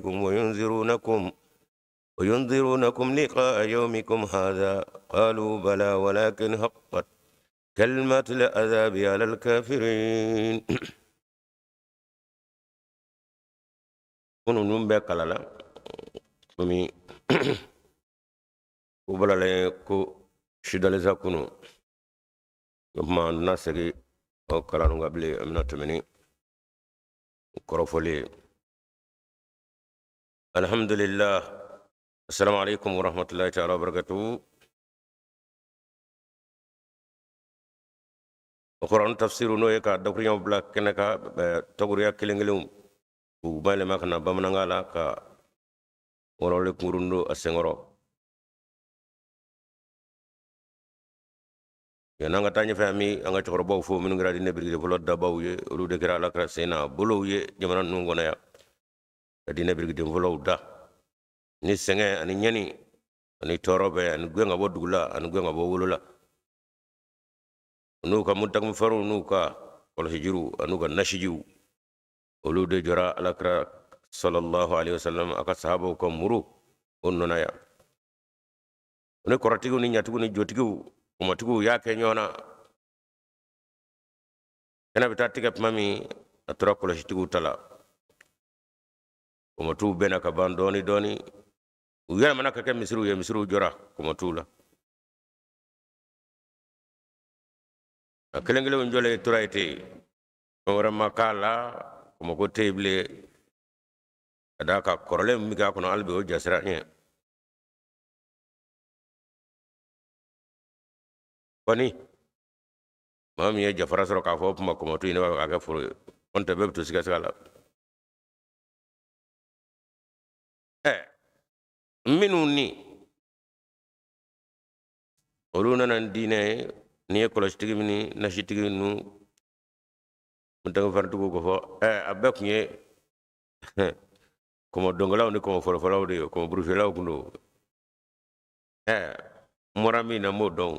ربكم وينذرونكم لقاء يومكم هذا قالوا بلى ولكن حقت كلمة العذاب على الكافرين. كنوا نمبي كلالا مي وبلا لكو شدالزا كنو ما ناسكي او كلانو قبلي امنا تمني كروفولي. الحمد لله. السلام عليكم ورحمة الله تعالى وبركاته. القرآن تفسير نو يكا دكريا بلا كنكا تغريا كلينغلوم وبالي ما كنا بمنغالا كا ورولي كوروندو اسنغرو ya nanga tanya fami anga chokro baw fo min ngradi nebri de volo da baw ye ru de kra la kra sena bolo ye jamana nungo na ya di nebri de volo da ni senge ani nyani ani torobe ani gwenga bo dugula ani gwenga bo wulula nu ka muntak mu faru nu ka wala hijiru anu ka nashiju olu de jora ala kra sallallahu alaihi wasallam aka sahaba ko muru onno na ya ne koratigu ni nyatigu ni jotigu umatigu yake nyona ena bitatiga mami atura kula shitigu tala umatu bena ka bandoni doni uyana manaka ke misiru jora kumatula akelengele unjole turaite ora makala kumako table adaka korole miga kono albe o jasra nye Wani mami ya jafara soro ka fo puma ko moto ina aga furo on te bebto siga sala minu ni oluna nan dine ni ko lastigi mini na shitigi nu mutaga fartu ko fo abek nye ko dongala ni ko folo folo de ko brufela ko no morami na modon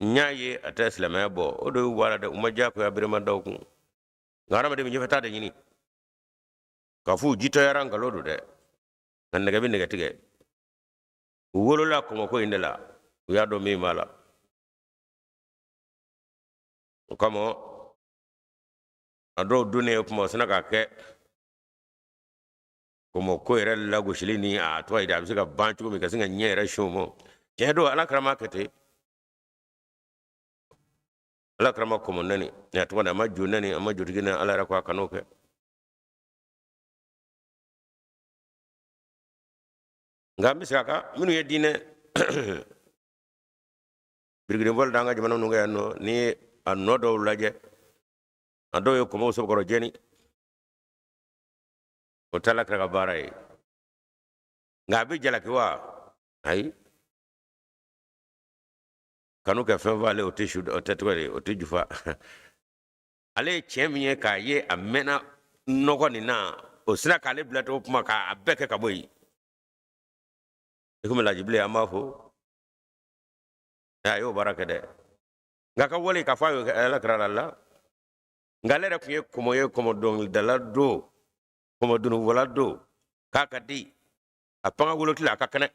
nyaye ata islamaya bo odo wala da umaja ko abirema dawku ngara de mi fata de nyini kafu jito yaran galodo de nan daga bin daga tige wolo la ko indela ya do mi mala kamo ado dune ko mo sanaka ke ko ere la go shilini a to ida bisika bantu mi kasinga nyere shumo kedo ala krama kete ala krama ko nani ya to na majjo nani amajjo tigina ala ra ko kanoke ngambi saka minu yedine birgide vol danga jamana nunga yanno ni annodo laje ado yo ko mo so ko jeni o tala kra baray ngabi jala ki wa ay kanu ka fen vale o tishu o tetwere o tijufa ale chemye ka ye amena nogo ni na o sina ka le blato puma ka abeke ka boyi ikume la jible amafo ayo baraka de ngaka wole ka fayo ala kra la ngalere kuye komo don dala do komo dunu wala do kaka di apanga wolo tila kakane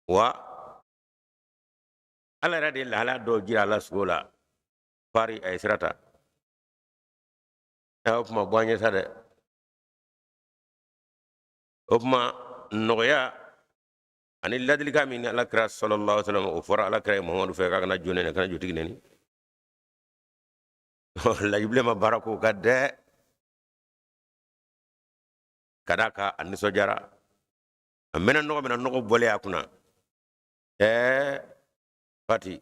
wa ala rade la ala do jira la skola pari ay sirata opma boanye sade opma noya ani ladil kamin ala kra sallallahu alaihi wasallam o fora ala kra muhammadu fe kana jone kana jotigi neni la jible ma barako kadde kadaka aniso jara mena nogo bole akuna Fati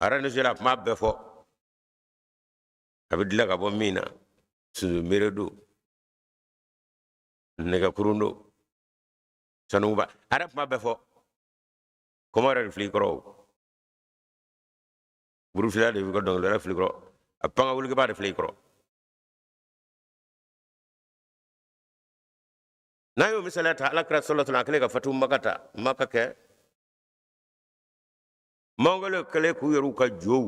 arane jela ma befo abidila ka bo mina su meredo nega kurundo sanuba arab ma befo komara flikro buru fila de ko dong la flikro apanga wul ke ba de flikro nayo misalata ala kra sallallahu alaihi wasallam ka fatu makata makake mangole kale ku yoru ka jow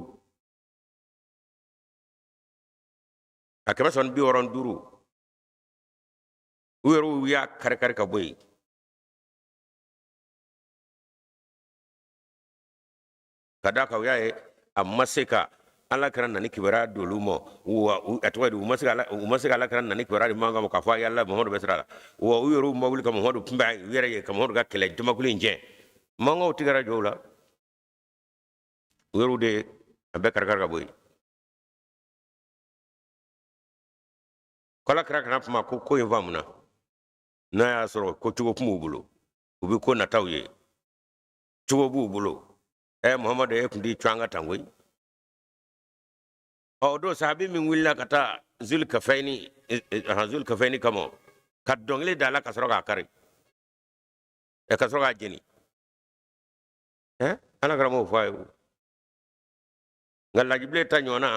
a kɛmɛ sɔn bi wɔɔrɔ duuru u yɛrɛw y'a kari ka bɔ yen ka da kan u y'a ye a ma se ka ala kɛra nani kibaruya d'olu ma wa a tɔgɔ di u ma se ka ala kɛra nani kibaruya di mankan ma k'a fɔ yala mamadu bɛ sira la wa u yɛrɛw ma wuli ka mamadu kunbɛn u yɛrɛ ye ka mamadu ka kɛlɛ jamakulu in tiɲɛ mankanw tigɛra jɔw la u yɛrɛw de a bɛɛ kari ka bɔ yen kala kɛra kana kuma ko in faamuna n'a y'a sɔrɔ ko cogo kun b'u bolo u bɛ ko nataw ye cogo b'u bolo muhamadu e kun t'i cɔn an ka tan koyi o don sahabi min wulila ka taa zulkafɛni kama ka dɔnkili da la ka sɔrɔ k'a kari ka sɔrɔ k'a jeni ala karamɔgɔ fɔ a ye nka lajibilen ta ɲɔgɔnna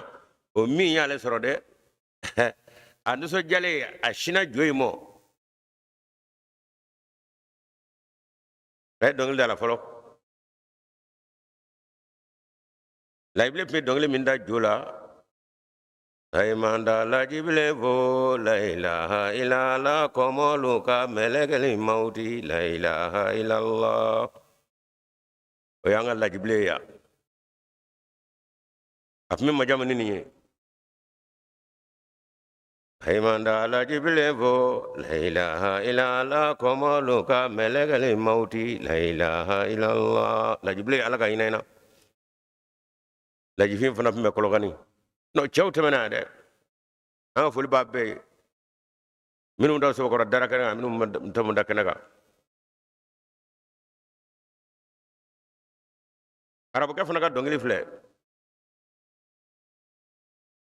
o min y'ale sɔrɔ dɛ a nisɔndiyalen a sinna jo in ma a ye dɔnkili da la fɔlɔ lajibilen tun bɛ dɔnkili min da jo la Aimanda lajibile vo la ilaha illallah komolu ka melekeli mauti la ilaha illallah o yanga lajibile ya afmi majamu nini ye Aimanda lajibile vo la ilaha illallah komolu ka melekeli mauti la ilaha illallah lajibile ala ka ina lajifin fana fun be kolokani no cɛw tɛmɛna dɛ an ka foli b'a bɛɛ ye minnu da sobakɔrɔ dara kɛnɛ kan minnu tɛmɛ da kɛnɛ kan arabukɛ fana ka dɔnkili filɛ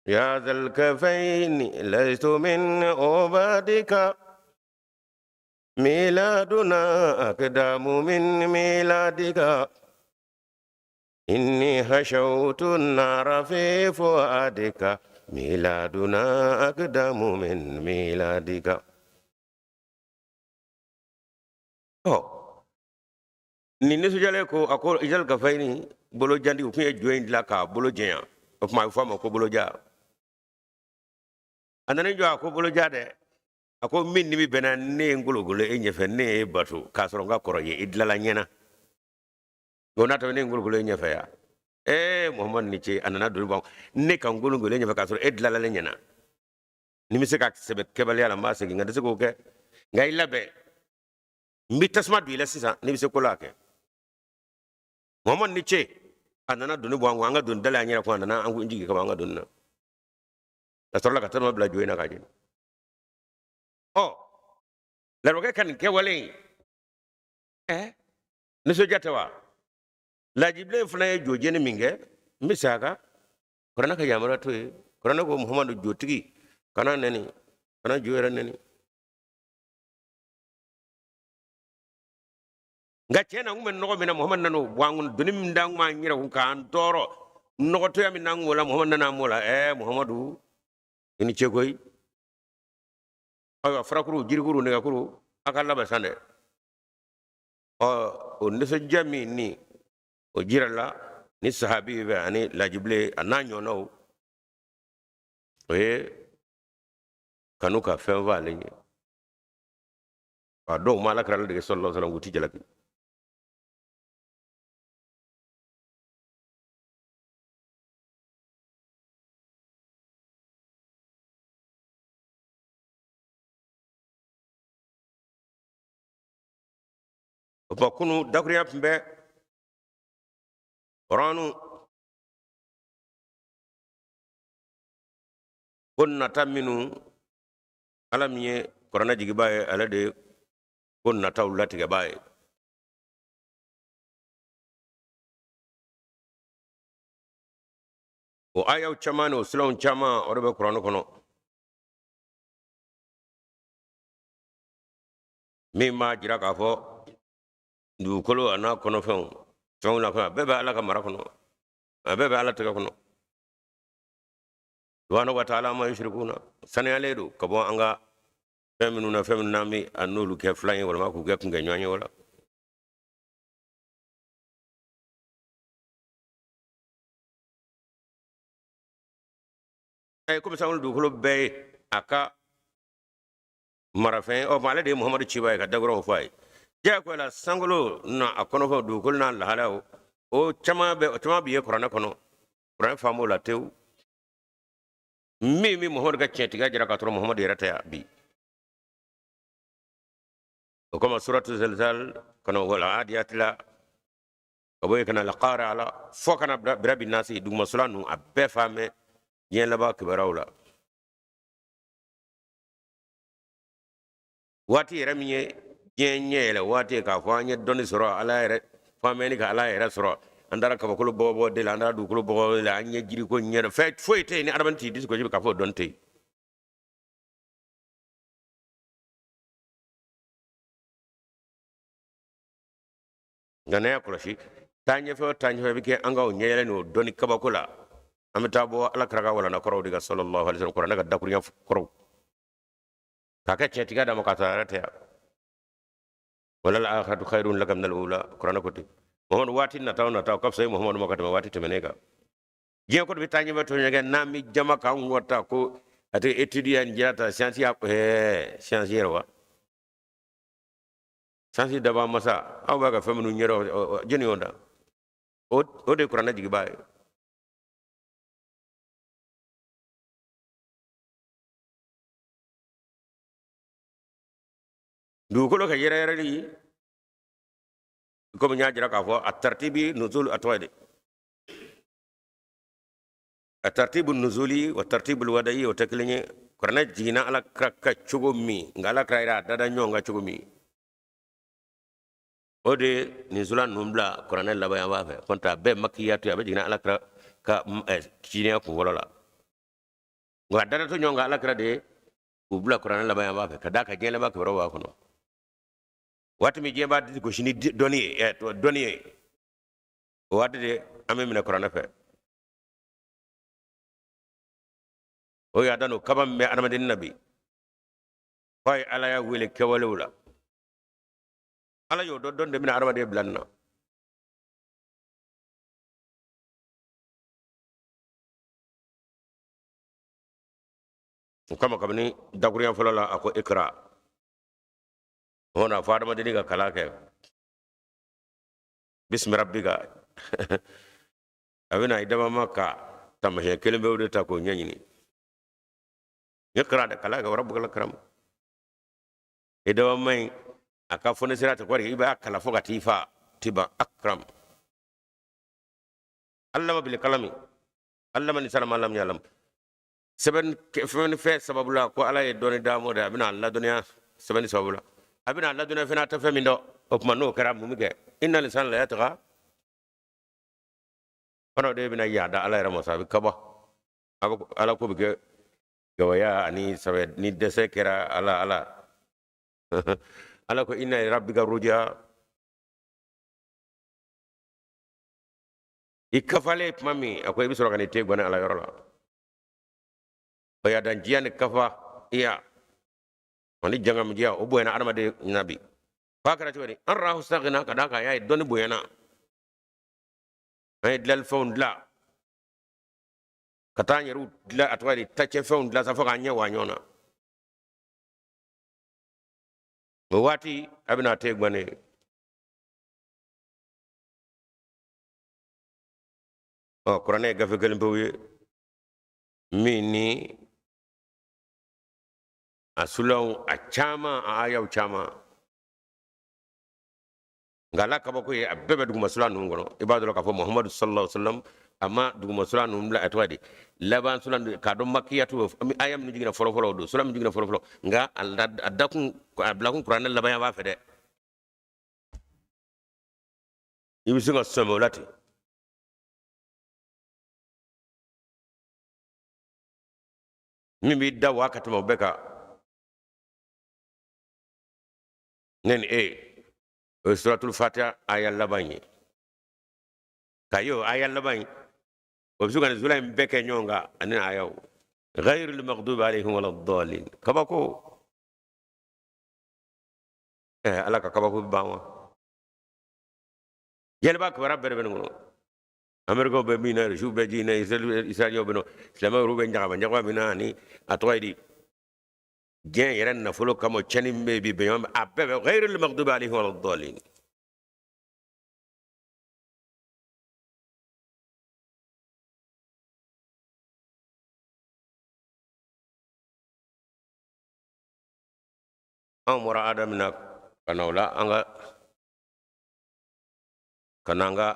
ya zal kafaini laystu min ubadika miladuna akdamu min miladika inni hashawtu nara fi fuadika miladuna akdamu min miladika ni nisujale ko ako ijal kafaini bolo jandi ko ye join la ka bolo jenya o kuma fo ma ko bolo ja anani jo ko bolo ja de ako min ni mi bena ne ngulugule e nyefe ne batu ka soro nga koro ye idlala nyena gona to ne ngulugule nyefe ya muhammad ni ce anana do ba ne kan ngulugule nyefe ka soro idlala le nyena ni mi se ka sebe kebali ala ma se nga de se ko ke ngay labe mi tasma du ila sisa ni mi se ko la ke muhammad ni ce anana do ni bo nga do dala nyera ko anana an ko njigi ka nga do na la soro la ka tan bla joina ka jini la roke kan ke wale ne so jatawa la jible fana ye joje ne minge misaka korana ka yamara to e korana ko muhammadu jotigi kana neni kana joera neni nga cena ngumen nogo mina muhammad nanu wangun dunim ndang ma nyira ku kan toro nogo to yami nangu la muhammad nana mola muhammadu ini chegoy awa frakuru jirguru ne gakuru akalla basande o nisa jami ni o jirala ni sahabi be ani lajible ananyo no oye kanu ka fen vale ni do mala kral de sallallahu alaihi wasallam guti jalaki o kunu dakriya pembe oranu kon nata minu alamiye korona jigi baye alade kon nata ulati ga baye o ayaw chamane o silon chama orbe korona kono mi ma jira ka fo du kolo ana kono fen fen la ko bebe ala ka mara kono bebe ala tega kono subhanahu wa ta'ala ma yushrikuna sanale do kabo anga feminuna mi anulu ke flan wala ma ku ge kunga nyanye wala ay comme ça on dugukolo bɛɛ a ka marafɛn ɔ ale de ye muhamadu ciba ye ka dagɔrɔw fɔ a ye diyagoya la sankolo na a kɔnɔfɛnw dugukolo n'a lahalaw o caman bi ye kuranɛ kɔnɔ kuranɛ faamu la tewu min muhamadu ka tiɲɛtigiya jira ka sɔrɔ muhamadu yɛrɛ tɛ yan bi o kama suratu zalzal kana wala adiyati la ka bɔ yen kana laqara la fɔ kana birabi nasi dugumasula nu a bɛɛ faamɛ diɲɛ laban kibaruyaw la waati yɛrɛ min ye diɲɛ ɲɛ yɛlɛ waati ye k'a fɔ an ye dɔnni sɔrɔ ala yɛrɛ faamɛni ka ala yɛrɛ sɔrɔ an taara kabakolo bɔgɔbɔ de la an taara dugukolo bɔgɔ de la an ye jiriko ɲɛ fɛn foyi tɛ yen ni adamaden t'i disi gosi k'a fɔ o dɔn tɛ yen nka n'a y'a kɔlɔsi taa ɲɛfɛ o taa ɲɛfɛ bɛ kɛ an ka o ɲɛyɛlɛ n'o dɔnni kabako la an bɛ taa bɔ ala kira ka walanda kɔrɔw de ka sallallahu alaihi wasallam kuranɛ ka dakurunya kɔrɔw k'a kɛ tiɲɛtigiya d'a ma k'a sɔrɔ a yɛrɛ tɛ yan wala al-akhiratu khairun laka min al-ula kuranɛ ko ten muhamadu waati nataw ka fisa ye muhamadu ma ka tɛmɛ waati tɛmɛnen kan diɲɛ ko de bɛ taa ɲɛfɛ to ɲɛgɛn n'an bɛ jama k'an wɔta ko a tɛ étudier nin jira ta science ya science yɛrɛ wa science daba masa aw b'a ka fɛn minnu ɲɛdɔn jɔnni y'o da o de ye kuranɛ jigiba ye dugukolo ka yɛrɛyɛrɛli komi n y'a jira k'a fɔ a tartibi nuzul a tɔgɔ ye de a tartibu nuzuli wa tartibu wadayi o tɛ kelen ye kuranɛ jiginna ala kira ka cogo min nka ala kira yɛrɛ a dada ɲɔgɔn ka cogo min o de nin zula ninnu bila kuranɛ laban an b'a fɛ kɔnta a bɛɛ makiyatu a bɛ jiginna ala kira ka ciiniya kunkɔrɔ la nka a dada to ɲɔgɔn kan ala kira de ye k'u bila kuranɛ laban an b'a fɛ ka d'a ka diɲɛ laban kibaruyaw b'a kɔnɔ waati min diɲɛ b'a disi gosi ni dɔnni ye o waati de an bɛ minɛ kuranɛ fɛ o y'a dan o kaba min bɛ adamadennin na bi f'a ye ala y'a wele kɛwalew la ala y'o dɔn de bɛna adamaden bila nin na o kama kabini dakurunya fɔlɔ la a ko ikra o na fɔ adamadennin ka kalan kɛ bismi rabbika a bɛna i dabama ka tamasiyɛn kelen bɛ o de ta k'o ɲɛɲini ikra de kalan kɛ wa rabbukal akram i dabama in a ka fɔ ne sera ta kɔri i b'a kala fo ka t'i fa tiba akram allama bil kalami allama ni salama lam yalam sɛbɛnni fɛn sababu la ko ala ye dɔnni d'a ma de a bɛna ladɔnniya sɛbɛnni sababu la a bɛna ladɔnniya fɛnɛ a tɛ fɛn min dɔn o tuma n'o kɛra mun bɛ kɛ inna lisana la yataga fana de bɛna yaada ala yɛrɛ ma sa a bɛ kaba ala ko bɛ kɛ gawaya ani sɛbɛ ni dɛsɛ kɛra ala ala ko inna rabbika ruja i kafalen tuma min a ko i bɛ sɔrɔ ka n'i te gɔnɛ ala yɔrɔ la o y'a dan diya ni kafa iya ani jangamijiya o bonyana adamaden na bi f'a kɛra cogo di an rahu sagina ka d'a kan a y'a ye dɔnni bonyana an ye dilanlifɛnw dilan ka taa an yɛrɛw dilan a tɔgɔ ye di tacɛfɛnw dilan sa fo k'an ɲɛ wa ɲɔgɔn na o waati a bɛna te gɔnɛ kuranɛ ye gafe kelen pewu ye min ni a sulanw a caman a ayaw caman nka ala kabako ye a bɛɛ bɛ dugumasula ninnu kɔnɔ i b'a dɔn k'a fɔ muhamadu sallallahu alaihi wasallam a ma dugumasula ninnu bila a tɔgɔ di laban sula k'a dɔn makiyatu aya min jiginna fɔlɔfɔlɔ o don sula min jiginna fɔlɔfɔlɔ nka a dakun a bilakun kuranɛ laban ya b'a fɛ dɛ i bɛ se ka sɔmɛ o la ten min b'i da wa ka tɛmɛ o bɛɛ kan ne ni e o ye suratul fatiha aya laban ye ka ye o aya laban ye o bɛ se ka nin zula in bɛɛ kɛ ɲɔgɔn kan ani ayaw ghayril maghdubi alayhim wala ddallin kabako ala ka kabako bɛ ban wa jɛnɛba kibaruya bɛɛ de bɛ nin kɔnɔ america be mina ju be jina israel be no islama ru be nyaga mina ni atoydi gen yeren na folo kamo chani be bi be abbe غير المغضوب عليهم ولا الضالين amura adamna kanawla anga kananga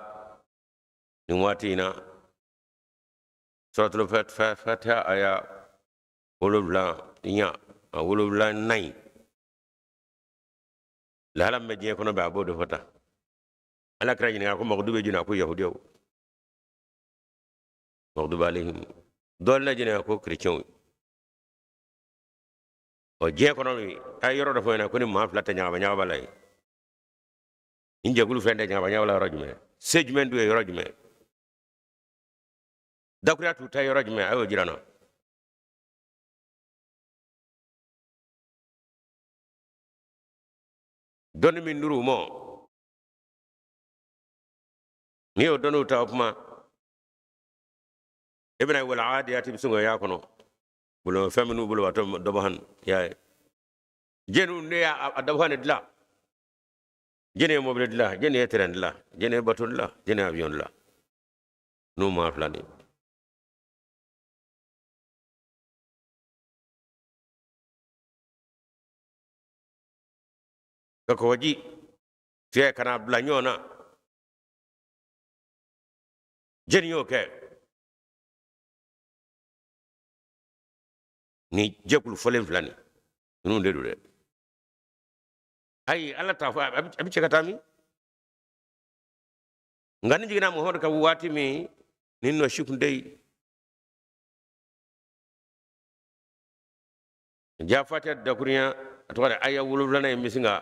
ni watina suratul fatiha aya wolobla nya wolobla nay la halam me je kono ba bodo fata ala kra ni ko magdube jina ko yahudiyo magdube alayhim dol na jina ko chrétien o je kono mi ay yoro do fo ko ni ma flata nyaaba balay inje gulu fende nyaaba la rojme sejmen du rojme dakura tu tay rojme ayo jirano doni min nuru mo ni o donu ta opma ibn wal adiyati bisungo ya kono bulo feminu bulo wato dobahan ya jenu ne ya dobahan dilla jene mobile dilla jene tren dilla jene baton dilla jene avion dilla no ma flani ko waji fe kana blanyona jeni yo ke ni jekul folen flani nu ndedu de ay alla ta fa abi cekatami ngani jigina mo hodo ka wati mi ninno shikundey ja fatia dakuriya atwara aya wululana e misinga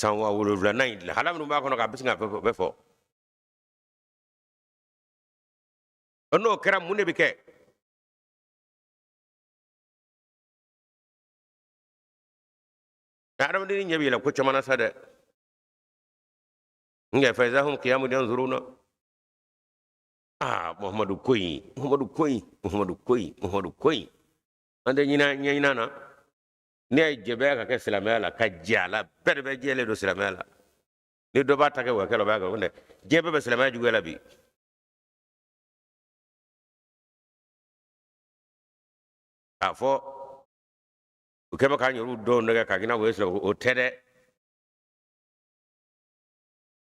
sanwa wululana ila halam no ba kono ka bisinga be fo ono kera munne bike adam dini nyabi la ko chamana sade nge faizahum qiyamun yanzuruna muhammadu koyi ande nyina na ne jebe ka ke silamela ka jala berbe jele do silamela ni do ba take wa ke lo ba ko ne jebe be silamela jugela bi afo ukema ka nyoru do ndaga ka gina weslo o tede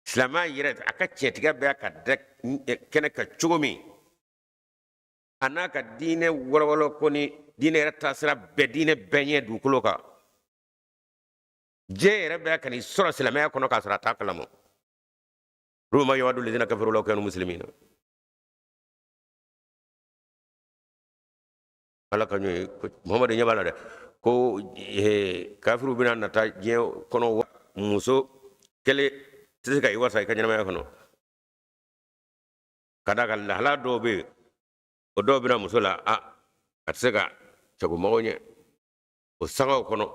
islama yire aka chetiga be ka de kene ka chugumi anaka dine wolwolo koni dine rata sira be dine benye du kuloka je rebe ka ni sura islama kono ka sura takalamo ruma yawadu lidina kafaru law kanu muslimina ala ka nyoy muhammad nyabala de ko kafiru bina nata je kono muso kele tisika iwasa ka nyama kono kada kala hala dobe o do bina musula atsega chago magonye o sanga kono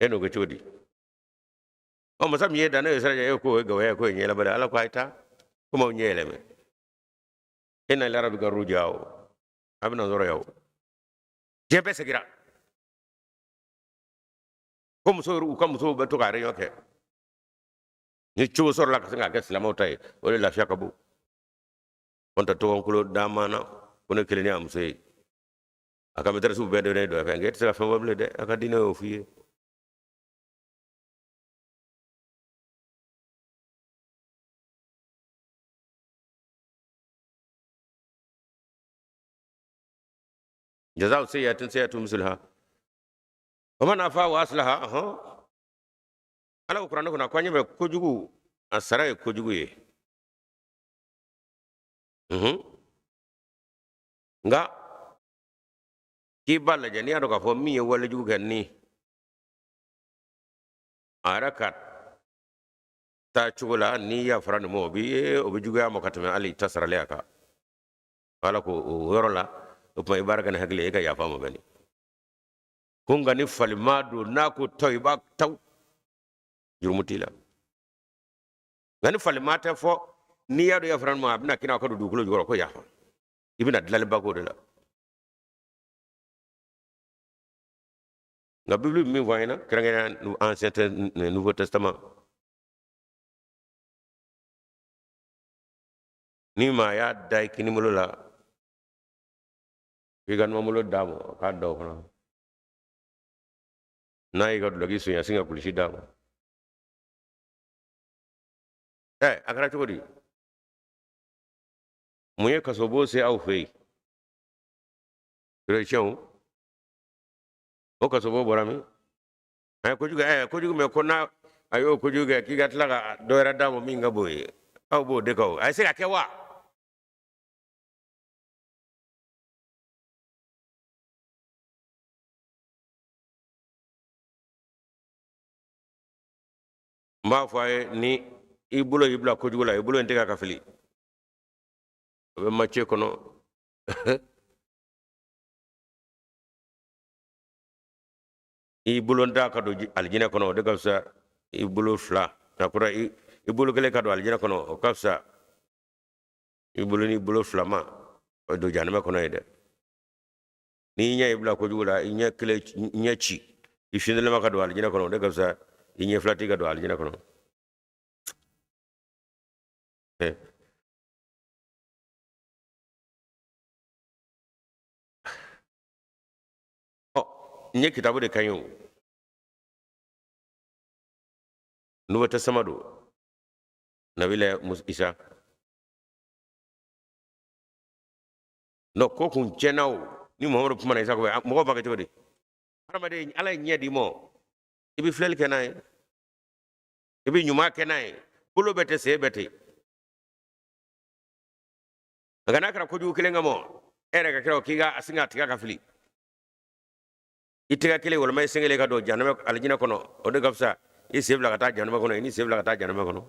eno go chodi o masam yeda ne sara ko gawe ko nyela bada ala ko ayta ko mo nyele me ena la rabbi garu jaw abna zoro yaw jebe segira comme so be to gare yoke ni chuo sor la ka nga gas la motay wala la fiaka bu onta to onkulo damana kono keleni am sey aka meter su be do ne do fa nget sa fa wable de aka dina o fiye جزاء سيئة سيئة مثلها ومن عفا واصلح ala qur'an ko na kwanye be kojugu asara e kojugu ye nga ki balla jani ado ka fo mi wala jugu ganni arakat ta chugula ni ya farani mo bi o bi jugu mo katame ali tasara le aka ala ko worola o pay baraka ne hagle ka ya famo bani kunga ni falimado na ko toyba taw jurmutila ngani falimata fo ni yado ya fran ma abna kina ko du kulo joro ko ya ibina dalal bago de la la bible mi voyena krangena ancien nouveau testament ni ma ya dai kini mulo la igan mamulo damo ka do kono na iga lagi sunya singa kulisi damo akara chokodi muye kasobo se au fei Christian o kasobo borami kojuga me kona ayo kojuga ki gatlaga do era damo minga boy au bo de ko ay se akewa ma faye ni ibulo ibla kojuga la ibulo ntega kafili be macce kono ibulo nda kado aljina kono de gafsa ibulo fla takura ibulo gele kado aljina kono o kafsa ibulo ni ibulo flama o do janama kono ede ni nya ibla kojuga la nya kele nya ci ifindele ma kado aljina kono de gafsa nya flati kado aljina kono nye kitabu de kanyo Nouveau Testament do nabile Isa no ko kun chenao ni Muhammadu kuma na Isa ko mo ba ke todi haramade ala nyedi mo ibi flel kenay ibi nyuma kenay bulo bete se bete ngana kara ko ju kilenga mo ere ka kira kiga asinga tiga ka fili itiga kile wala may singele ka do janama aljina kono o de gafsa i sebla kata janama kono ni sebla kata janama kono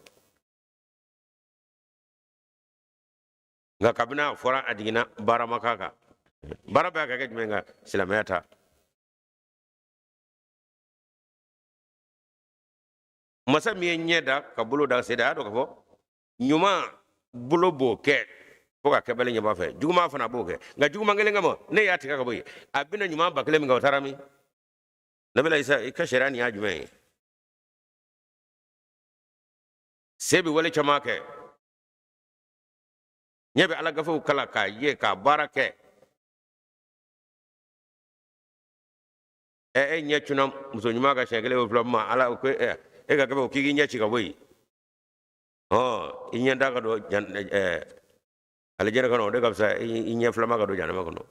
nga kabina fora adigina bara makaka bara ba ka gejmenga silamata masa mi nyeda ka bulo da seda do ko fo nyuma bulo bo ke ko ka kebele nyaba fe juguma fana bo ke nga juguma ngele ngamo ne ya tika ka boy abina nyuma bakle mi nga tarami nabila Isa ka sherani ya jume sebi wale chamake nyebe ala gafu kala ka ye ka barake nye chuna muso nyuma ka shengele wo flama ala ko ga gafu kigi nya chika boy inya daga do ala jere kono de gafsa inya flama ka do janama kono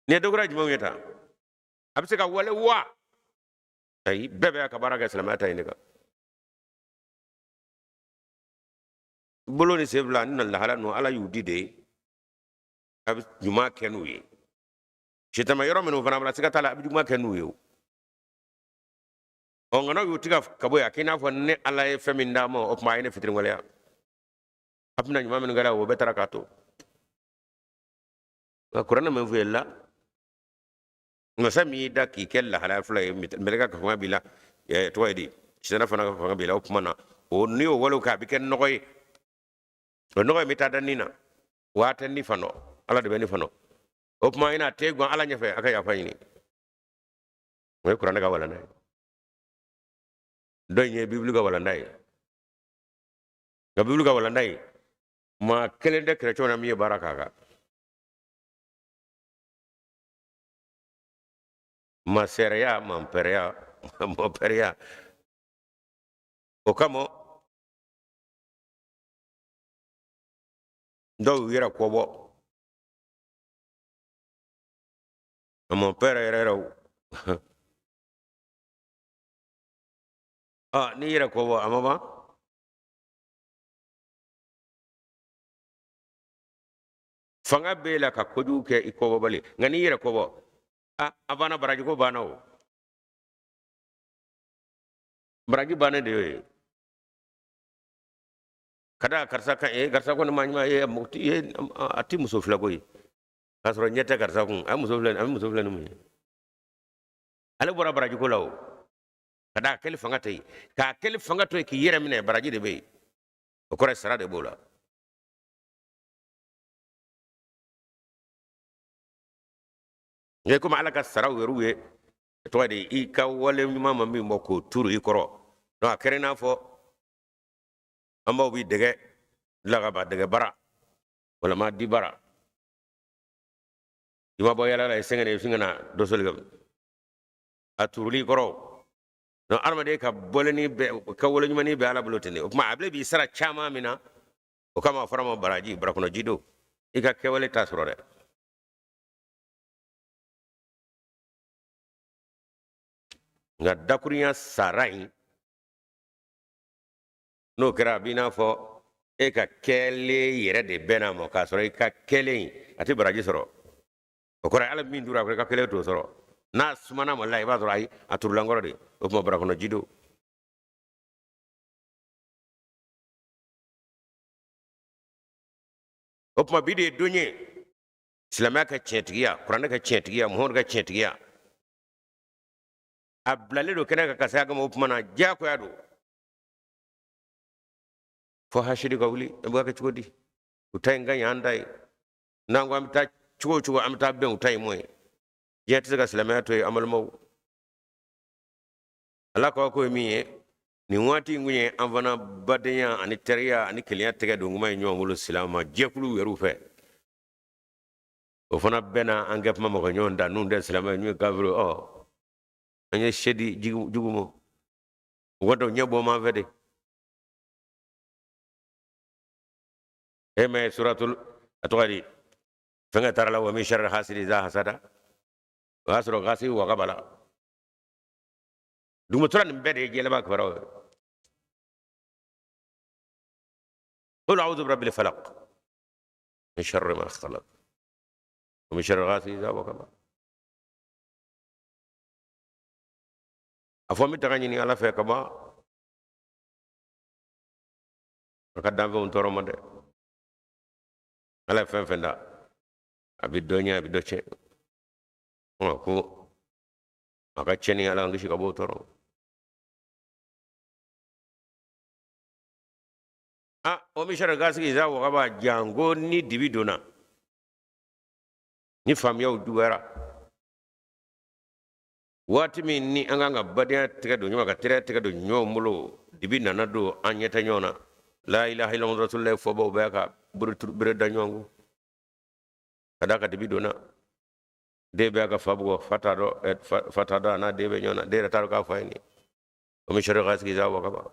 ne dogora juma weta abse ka wale wa ay bebe ka baraka islamata indika bolo ni sebla ni la hala no ala yudi de ab juma kenu yi chitama yoro menu fana mala sika tala ab juma kenu yi on ngana yuti ka kabo ya kina fo ne ala e feminda mo op ma ene fitrin wala ya apna juma menu gara wo betara kato qur'an men fuela ngasami da ki kella hala fula meleka ka fanga bila to wadi sina fana ka fanga bila op mana o ni o walo ka biken nokoy o nokoy mi tada nina wata ni fano ala de beni fano op ma ina tego ala nyafe aka ya fayini moy qur'an ga wala nay doy nye biblu ga wala nay ga biblu ga wala nay ma kelen de krecho na mi baraka ga ma seria ma peria mo peria o kamo do yira kobo mo peria ni yira kobo amama fanga bela ka kodu ke ikobo bali ngani yira kobo abana baraji ko bana o baraji bana de kada karsa kan garsa ko ma nyima mukti ati muso flagoy ka sɔrɔ ɲɛ tɛ karisa kun a muso filɛ ni mun ye ale bɔra baraji ko la o ka da kɛli fanga tɛ yen k'a kɛli fanga to yen k'i yɛrɛ minɛ baraji de bɛ yen o kɔrɔ sara de b'o la nka komi ala ka saraw yɛrɛ ye tɔgɔ de i ka wale ɲuman ma min bɔ k'o turu i kɔrɔ donc a kɛra i n'a fɔ an baw bi dɛgɛ dilan ka ban dɛgɛ bara walama di bara i ma bɔ yala la i sɛgɛnɛ i fin kana dɔsɔli kɛ a turuli kɔrɔ donc adamaden ka bɔleni bɛɛ ka wale ɲumanin bɛ ala bolo ten de o kuma a bile b'i sara caman min na o kama a fɔra ma baraji barakɔnɔji don i ka kɛwale t'a sɔrɔ dɛ nka dakurunya sara in n'o kɛra a b'i n'a fɔ e ka kɛlen yɛrɛ de bɛnna ma k'a sɔrɔ i ka kɛlen a tɛ baraji sɔrɔ o kɔrɔ ala min dura a kɔrɔ i ka kɛlen t'o sɔrɔ n'a sumana mali la i b'a sɔrɔ ayi a turulankɔrɔ de o tuma barakɔnɔji don o tuma bi de ye don ye silamɛya ka tiɲɛtigiya kuranɛ ka tiɲɛtigiya muhamadu ka tiɲɛtigiya a bilalen don kɛnɛ kan ka saya kama o tuma na diyagoya don fo hasidi ka wuli an bɛ kɛ cogo di u ta in ka ɲi an ta ye n'an ko an bɛ taa cogo o cogo an bɛ taa bɛn u ta in mɔ ye diɲɛ tɛ se ka silamɛya to yen an balimaw ala ko ko ye min ye nin waati in kun ye an fana badenya ani teriya ani kelenya tɛgɛ don kuma ye ɲɔgɔn bolo silamɛ jɛkulu yɛrɛ fɛ o fana bɛɛ na an kɛ kuma mɔgɔ ɲɔgɔn da n'u tɛ silamɛ n'u ye kafiri an ye sedi jugu mɔ u ka dɔn ɲɛ bɔ man fɛ de e mɛ suratul a tɔgɔ di fɛnkɛ taara la wa min sharri hasidi za hasada o y'a sɔrɔ gasi waga b'a la dugumutura nin bɛɛ de ye jɛlɛba kibaruw ye قل أعوذ برب الفلق من شر ما خلق ومن شر غاسق إذا وقب أفهم تغنيني على فكما قدام في أنتظر مدة على فهم فندا أبي الدنيا أبي دوشة أكو أكتشني على أنغشي كابو تورو ومن شر غاسق إذا وقب جانغو ني دبي دونا ni famiyaw duwara waati min ni an kan ka badenya tɛgɛ don ɲɔgɔn ka teriya tɛgɛ don ɲɔgɔn bolo dibi nana don an ɲɛtɛ ɲɔgɔn na la ilaha illallah rasulullah fɔbaw bɛɛ ka bere da ɲɔgɔn ko ka da ka dibi donna den bɛɛ ka fa bugɔ fa t'a dɔn a n'a den bɛ ɲɔgɔn na den yɛrɛ t'a dɔn k'a fa ye nin o min sari ka sigi za wakaba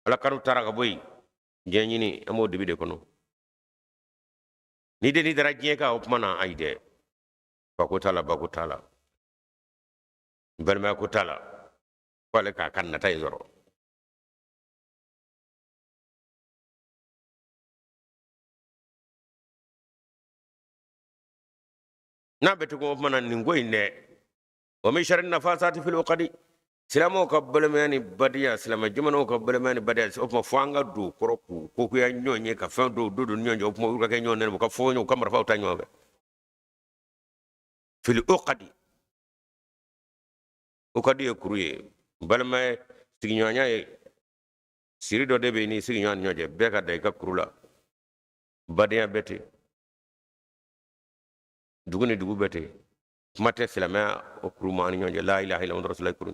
ala kanu taara ka bɔ yen diɲɛ ɲini an b'o dibi de kɔnɔ ni den dara diɲɛ kan o kuma na ayi dɛ bako t'a la bako t'a la balimaya ko t'a la ko ale k'a ka nata in sɔrɔ n'a bɛ tugun o kuma na nin ko in dɛ wa min sharri nafasati fil uqadi silamɛw ka balimaya ni badenya silamɛ jamanaw ka balimaya ni badenya o tuma fo an ka don kɔrɔ k'u kogoya ɲɔgɔn ye ka fɛn dɔw don ni ɲɔgɔn cɛ o tuma olu ka kɛ ɲɔgɔn nɛnɛ ka fɔ ɲɔgɔn ka marifaw ta ɲɔgɔn fɛ fili o ka di ye kuru ye balimaya sigiɲɔgɔnya ye siri dɔ de bɛ yen ni sigiɲɔgɔn ni ɲɔgɔn cɛ bɛɛ ka da i ka kuru la badenya bɛɛ ten dugu ni dugu bɛɛ ten kuma tɛ silamɛya o kuru ma ani ɲɔgɔn cɛ la ilaha illallah rasulullah kuru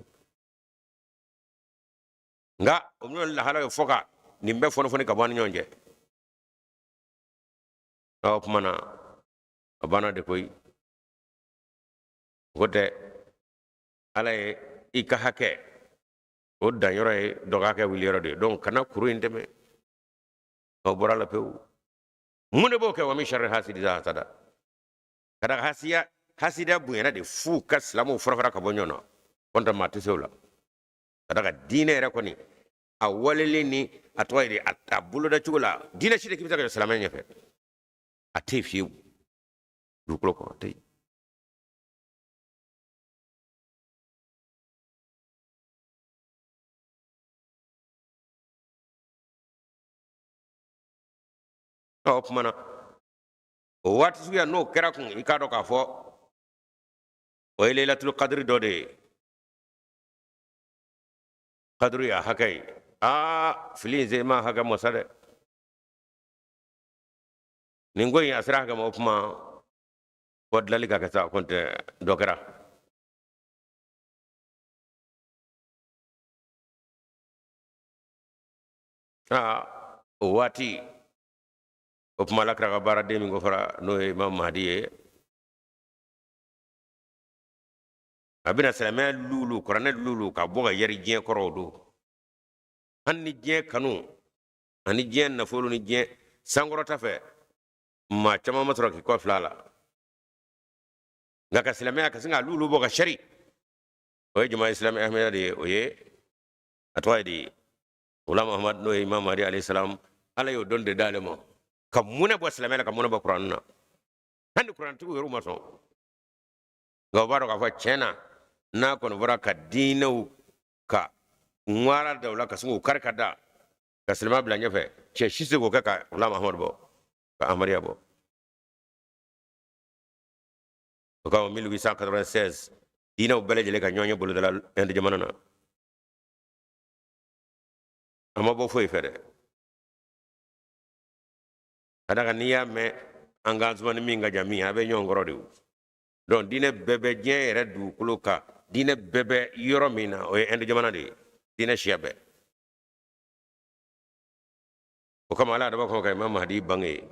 nga o min lahala ye fɔ ka nin bɛɛ fɔnifɔni ka bɔ ani ɲɔgɔn cɛ o kuma na a banna de koyi o tɛ ala ye i ka hakɛ o danyɔrɔ ye dɔ ka hakɛ wuliyɔrɔ de ye donc kana kuru in tɛmɛ o bɔra la pewu mun de b'o kɛ wa min sharri hasidi za hasada ka da hasidiya bonyana de f'u ka silamɛw farafara ka bɔ ɲɔgɔn na kɔnta maa tɛ se o la ka da ka diinɛ yɛrɛ kɔni a walelen ni a tɔgɔ ye a boloda cogo la diinɛ si de k'i bɛ se ka silamɛ ɲɛfɛ a tɛ yen fiyewu dugukolo kɔnɔ a tɛ yen o kuma na o waati suguya n'o kɛra kun i k'a dɔn k'a fɔ o ye lailatul qadri dɔ de ye qadru ya hakɛ ye fili in se ma hakɛ mɔ sa dɛ nin ko in a sera hakɛ ma o kuma fɔ dilali ka kɛ sa ko tɛ dɔ kɛra o waati o kuma alakira ka baaraden min ko fara n'o ye imam mahdi ye a bɛna silamɛya lulu kuranɛ lulu ka bɔ ka yɛri diɲɛ kɔrɔ o don hali ni diɲɛ kanu ani diɲɛ nafolo ni diɲɛ sankɔrɔta fɛ maa caman ma sɔrɔ k'i kɔ fila la nka ka silamɛya ka sin ka lulu bɔ ka sari o ye jama islami ahmeda de ye o ye a tɔgɔ ye de wula muhammad n'o ye imam mahdi alayhi salam ala y'o dɔn de d'ale ma ka munɛ bɔ silamɛya la ka munɛ bɔ kuran na hali ni kurantigiw yɛrɛ ma sɔn nka o b'a dɔn k'a fɔ tiɲɛ na n'a kɔni fɔra ka diinɛw ka ŋwara da o la ka sin k'u kari ka da ka silamɛya bila ɲɛfɛ cɛ si se k'o kɛ ka wula muhammad bɔ ka amariya bɔ o kama 1896 diinɛw bɛɛ lajɛlen ka ɲɔgɔn ye bolodala inde jamana na a ma bɔ foyi fɛ dɛ ka da kan n'i y'a mɛn an ka zumani min ka jan min a bɛ ɲɔgɔn kɔrɔ de o donc diinɛ bɛɛ bɛ diɲɛ yɛrɛ dugukolo kan diinɛ bɛɛ bɛ yɔrɔ min na o ye inde jamana de ye diinɛ siya bɛɛ o kama ala adama kɔn ka imam mahdi bange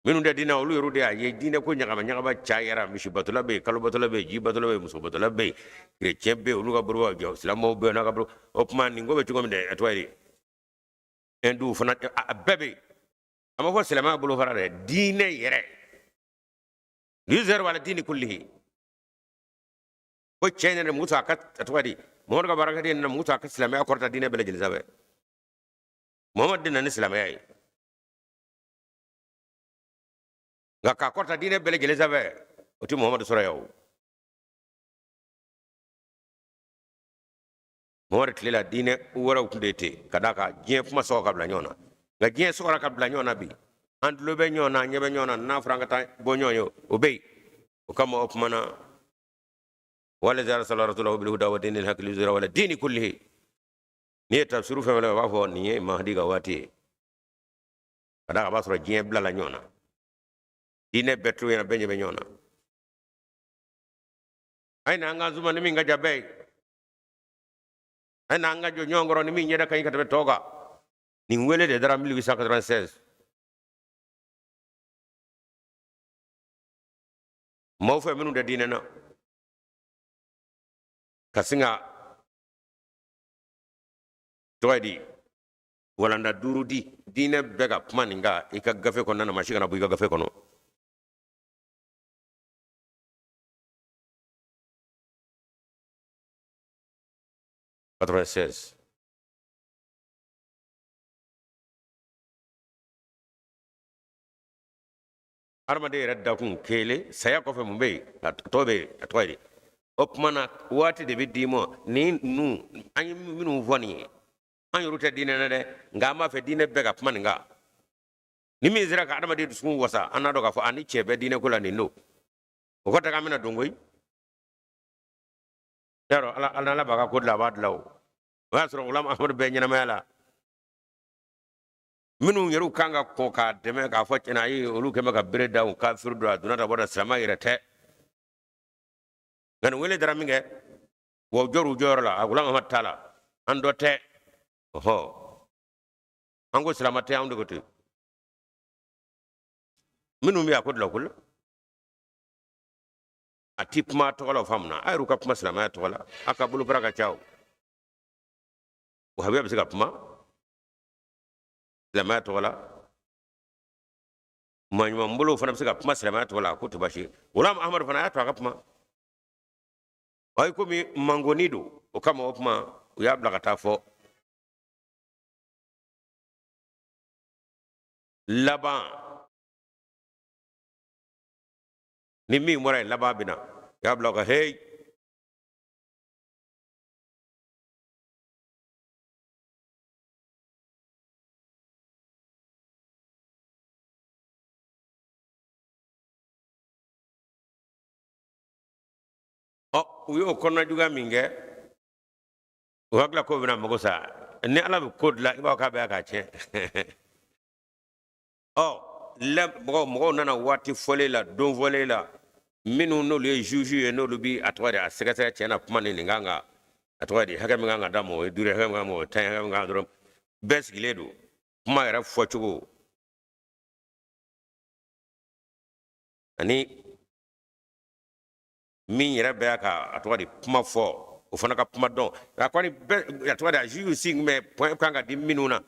minnu tɛ diinɛ olu yɛrɛ de y'a ye diinɛ ko ɲagama ɲagama cayara misibatɔla bɛ yen kalobatɔla bɛ yen jibatɔla bɛ yen musobatɔla bɛ yen kerecɛn bɛ yen olu ka bolo jɔ silamɛw bɛ yen n'a ka bolo o tuma nin ko bɛ cogo min dɛ a tɔgɔ ye hinduw fana a bɛɛ bɛ yen a ma fɔ silamɛya bolo fara dɛ diinɛ yɛrɛ yuzɛr wala diini kullihi ko cɛn yɛrɛ muso a ka a tɔgɔ di muhamadu ka baarakɛden na muso a ka silamɛya kɔrɔta diinɛ bɛɛ lajɛlen sanfɛ muhamadu de nana ni silamɛya ye nka k'a kɔrɔta diinɛ bɛɛ lajɛlen sanfɛ o tɛ muhamadu sɔrɔ yan o muhamadu tilela diinɛ wɛrɛw tun de ten ka d'a kan diɲɛ kuma sɔgɔ ka bila ɲɔgɔn na nka diɲɛ sɔgɔra ka bila ɲɔgɔn na bi an tulo bɛ ɲɔgɔn na an ɲɛ bɛ ɲɔgɔn na n'a fɔra an ka taa bɔ ɲɔgɔn ye o bɛ yen o kama o kuma na walazi arsala rasulahu bil huda wa dinil haqqi liyuzhirahu ala dini kullihi n'i ye tafsiru fɛn fɛn u b'a fɔ nin ye mahdi ka waati ye ka d'a kan a b'a sɔrɔ diɲɛ bilala ɲɔgɔn na diinɛ bɛɛ tulo ɲɛna bɛɛ ɲɛ bɛ ɲɔgɔn na a ye na an ka zuma ni min ka jan bɛɛ ye a ye na an ka jɔ ɲɔgɔn kɔrɔ ni min ɲɛda ka ɲi ka tɛmɛ tɔw kan nin wele de dara 1896 maaw fɛ minnu tɛ diinɛ na ka sin ka tɔgɔ di walanda 5 di diinɛ bɛɛ ka kuma nin kan i ka gafe kɔnɔna na maa si kana bɔ i ka gafe kɔnɔ hadamaden yɛrɛ dakun kelen saya kɔfɛ mun bɛ yen a tɔ bɛ yen a tɔgɔ ye di o tuma na waati de bɛ d'i ma ni ninnu an ye minnu fɔ nin ye an yɛrɛ tɛ diinɛ na dɛ nka an b'a fɛ diinɛ bɛɛ ka kuma nin kan ni min sera ka hadamaden dusukun wasa an n'a dɔn k'a fɔ ani cɛ bɛ diinɛ ko la nin don o kɔfɛ k'an bɛna don koyi yarɔ ala b'a ka ko dilan a b'a dilan o y'a sɔrɔ wula mahamadu bɛɛ ɲɛnamaya la minnu yɛrɛ kan ka kɔn k'a dɛmɛ k'a fɔ tiɲɛna ayi olu kɛmɛ ka bere da u kafiru don a donna da bɔra silamɛ yɛrɛ tɛ nka nin wele dara min kɛ wa u jɔr'u jɔyɔrɔ la a wula mahamadu t'a la an dɔ tɛ ɔhɔ an ko silamɛ tɛ anw de ko ten minnu bɛ a ko dilan koyi a ti kuma tɔgɔ la o faamuna a yɛrɛ ka kuma silamɛya tɔgɔ la a ka bolofara ka ca o wahabiya bɛ se ka kuma silamɛya tɔgɔ la maɲuman bolo fana bɛ se ka kuma silamɛya tɔgɔ la ko tɛ baasi ye wula mahamadu fana y'a to a ka kuma ayi komi mangoni don o kama o kuma u y'a bila ka taa fɔ laban ni min bɔra yen laban bɛ na u y'a bila ka heyi u y'o kɔnɔna juguya min kɛ u hakilila k'o bɛna mago sa ni ala bɛ ko dilan i b'a fɔ k'a bɛ k'a tiɲɛ mɔgɔw nana waati fɔlen la don fɔlen la minnu n'olu ye juge ye n'olu bi a tɔgɔ de a sɛgɛsɛgɛ tiɲɛ na kuma nin kan ka a tɔgɔ de hakɛ min kan ka d'a ma o ye 5 hakɛ min kan ka ma o ye 10 hakɛ min kan ka dɔrɔn bɛɛ sigilen don kuma yɛrɛ fɔcogo ani min yɛrɛ bɛ ka a tɔgɔ de kuma fɔ o fana ka kuma dɔn a kɔni bɛɛ a tɔgɔ de a juge si mɛ point kan ka di minnu na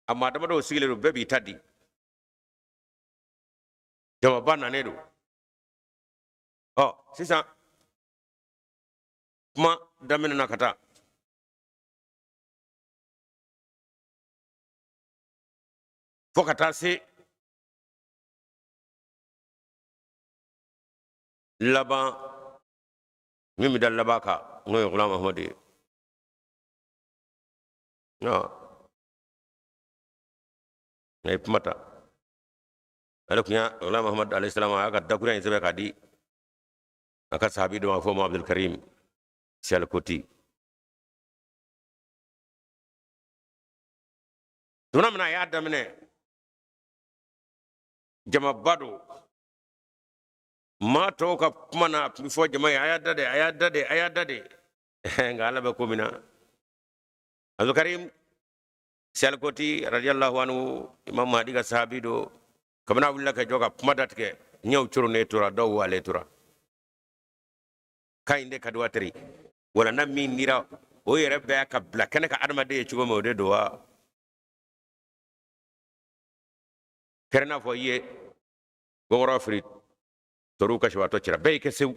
a maa damadɔw sigilen don bɛɛ b'i ta di jamaba nanen don sisan kuma daminɛ na ka taa fo ka taa se laban min bɛ da laban kan n'o ye Ghulam Ahmad ye a ye kuma ta ale tun y'a Ghulam Ahmad alayhi salam a y'a ka dakuruya in sɛbɛn k'a di a ka sahabi dɔ ma fɔ ma Abdul Karim Sialkoti tuma min na a y'a daminɛ jamaba don maa tɔw ka kuma na a tun bɛ fɔ jama ye a y'a da de a y'a da de a y'a da de nka ala bɛ ko min na Abdul Karim Sialkoti radiyallahu anhu Imam Mahdi ka sahabi do kabini a wulila ka jɔ ka kuma datigɛ ɲɛw coronnen tora dɔw walen tora ka ɲi de ka di wa teri wala na min dira o yɛrɛ bɛ ka bila kɛnɛ ka adamaden ye cogo min o de don wa kɛra n'a fɔ i ye gɔngɔrɔ firi toriw ka sibatɔ cira bɛɛ y'i kɛ sewu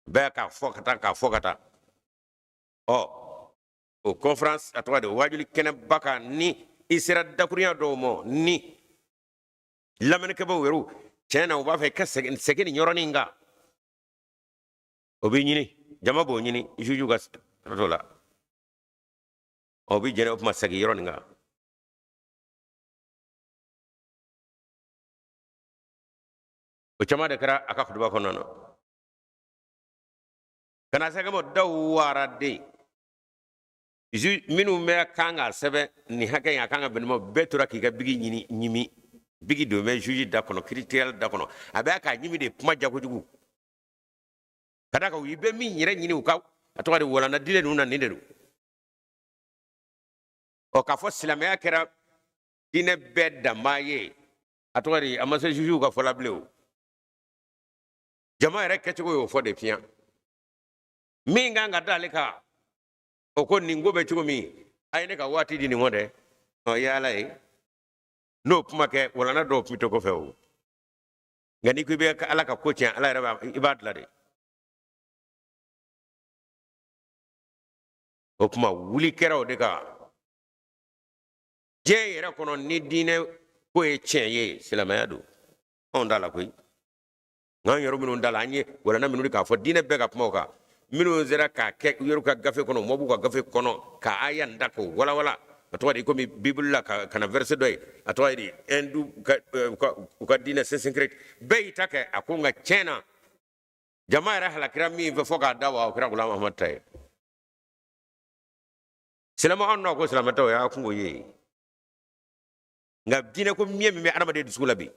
bɛɛ k'a fɔ ka taa k'a fɔ ka taa o conférence a tɔgɔ de wajuli kɛnɛba kan ni i sera dakuruya dɔw ma ni lamɛnnikɛbaw yɛrɛ tiɲɛ na u b'a fɛ i ka segin nin yɔrɔnin kan o b'i ɲini jama b'o ɲini juju ka yɔrɔ la o b'i jɛnɛ o tuma segin yɔrɔnin kan o caman de kɛra a ka kutuba kɔnɔna na kana se kama daw waraden minnu bɛ kan ka sɛbɛn nin hakɛ in a kan ka bɛn ma bɛɛ tora k'i ka bigi ɲimi bigi don bɛ juge da kɔnɔ kiiritigɛla da kɔnɔ a bɛ k'a ɲimi de kuma ja kojugu ka da kan i bɛ min yɛrɛ ɲini u ka a tɔgɔ de walanda dilen ninnu na nin de don k'a fɔ silamɛya kɛra diinɛ bɛɛ danba ye a tɔgɔ de a ma se jugew ka fɔla bilen o jama yɛrɛ kɛcogo y'o fɔ de fiɲɛ min kan ka d'ale kan o ko nin ko bɛ cogo min a ye ne ka waati di nin ma dɛ i ye ala ye n'o kuma kɛ walanda dɔw tun bɛ to kɔfɛ o nka n'i ko i bɛ ala ka ko tiɲɛ ala yɛrɛ i b'a dilan de o kuma wuli kɛra o de kan diɲɛ yɛrɛ kɔnɔ ni diinɛ ko ye tiɲɛ ye silamɛya don anw t'a la koyi nka an yɛrɛ minnu t'a la an ye walanda minnu k'a fɔ diinɛ bɛɛ ka kuma o kan minnu sera k'a kɛ u yɛrɛ ka gafe kɔnɔ mɔb'u ka gafe kɔnɔ ka aya da k'o walawala a tɔgɔ de komi bibulu la ka na verset dɔ ye a tɔgɔ de hindu u ka diinɛ sinsinkireti bɛɛ y'i ta kɛ a ko nka tiɲɛ na jama yɛrɛ halakira min fɛ fɔ k'a da wa o kɛra Ghulam Ahmad ta ye silamɛ anw n'a ko silamɛ ta o y'a kungo ye nka diinɛ ko miɲɛ min bɛ adamaden dusu la bi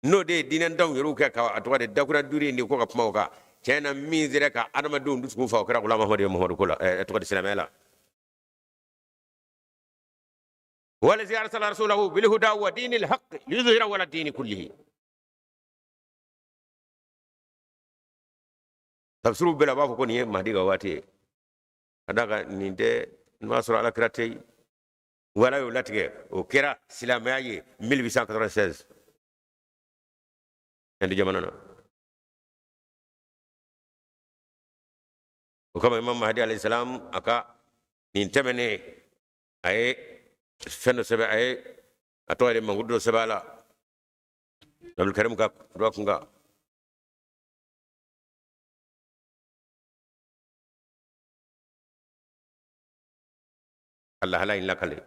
n'o de ye diinɛ danw yɛrɛw kɛ ka a tɔgɔ de dakura duuru in de ko ka kuma o kan tiɲɛ na min sera ka adamadenw dusukun fa o kɛra Ghulam Ahmad ye Muhamadu ko la tɔgɔ de silamɛya la walazi arsala rasulahu bilhuda wa dinil haqq liyudhhirahu ala dini kullihi tafsiru bɛɛ la a b'a fɔ ko nin ye Mahdi ka waati ye ka d'a kan nin tɛ n'a sɔrɔ alakira tɛ yen wala y'o latigɛ o kɛra silamɛya ye 1896 Inde jamana na o kama Imam Mahdi alayhi salam a ka nin tɛmɛnen a ye fɛn dɔ sɛbɛn a ye a tɔgɔ de manguru dɔ sɛbɛn a la Abdul Karim ka dɔ kun kan a lahala in lakale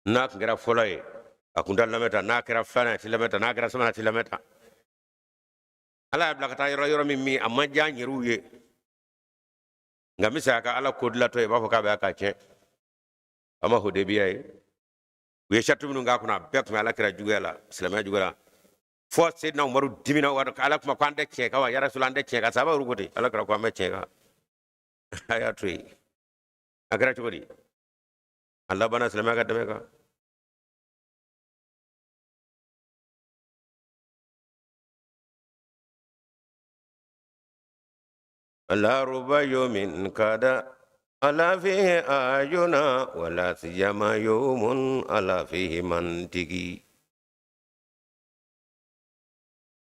n'a tun kɛra fɔlɔ ye a kun t'a lamɛn ta n'a kɛra filanan a ti lamɛn ta n'a kɛra sabanan a ti lamɛn ta ala y'a bila ka taa yɔrɔ min a man diya an yɛrɛw ye nka mi sa ka ala ko dilatɔ ye b'a fɔ k'a bɛ ka tiɲɛ a ma Hudebiya ye u ye sariti minnu k'a kunna a bɛɛ tun bɛ ala kɛra juguya la silamɛya juguya la fɔ Seydina Umaru dimina ala kuma ko an tɛ tiɲɛ kan wa ya Rasulullah an tɛ tiɲɛ kan sahabaw ko ten ala kɛra ko an bɛ tiɲɛ kan a y'a to yen a kɛra cogo di a labanna silamɛya ka dɛmɛ kan la ruba yomin kada ala fihi ayuna wala siyama yawmun ala fihi mantiki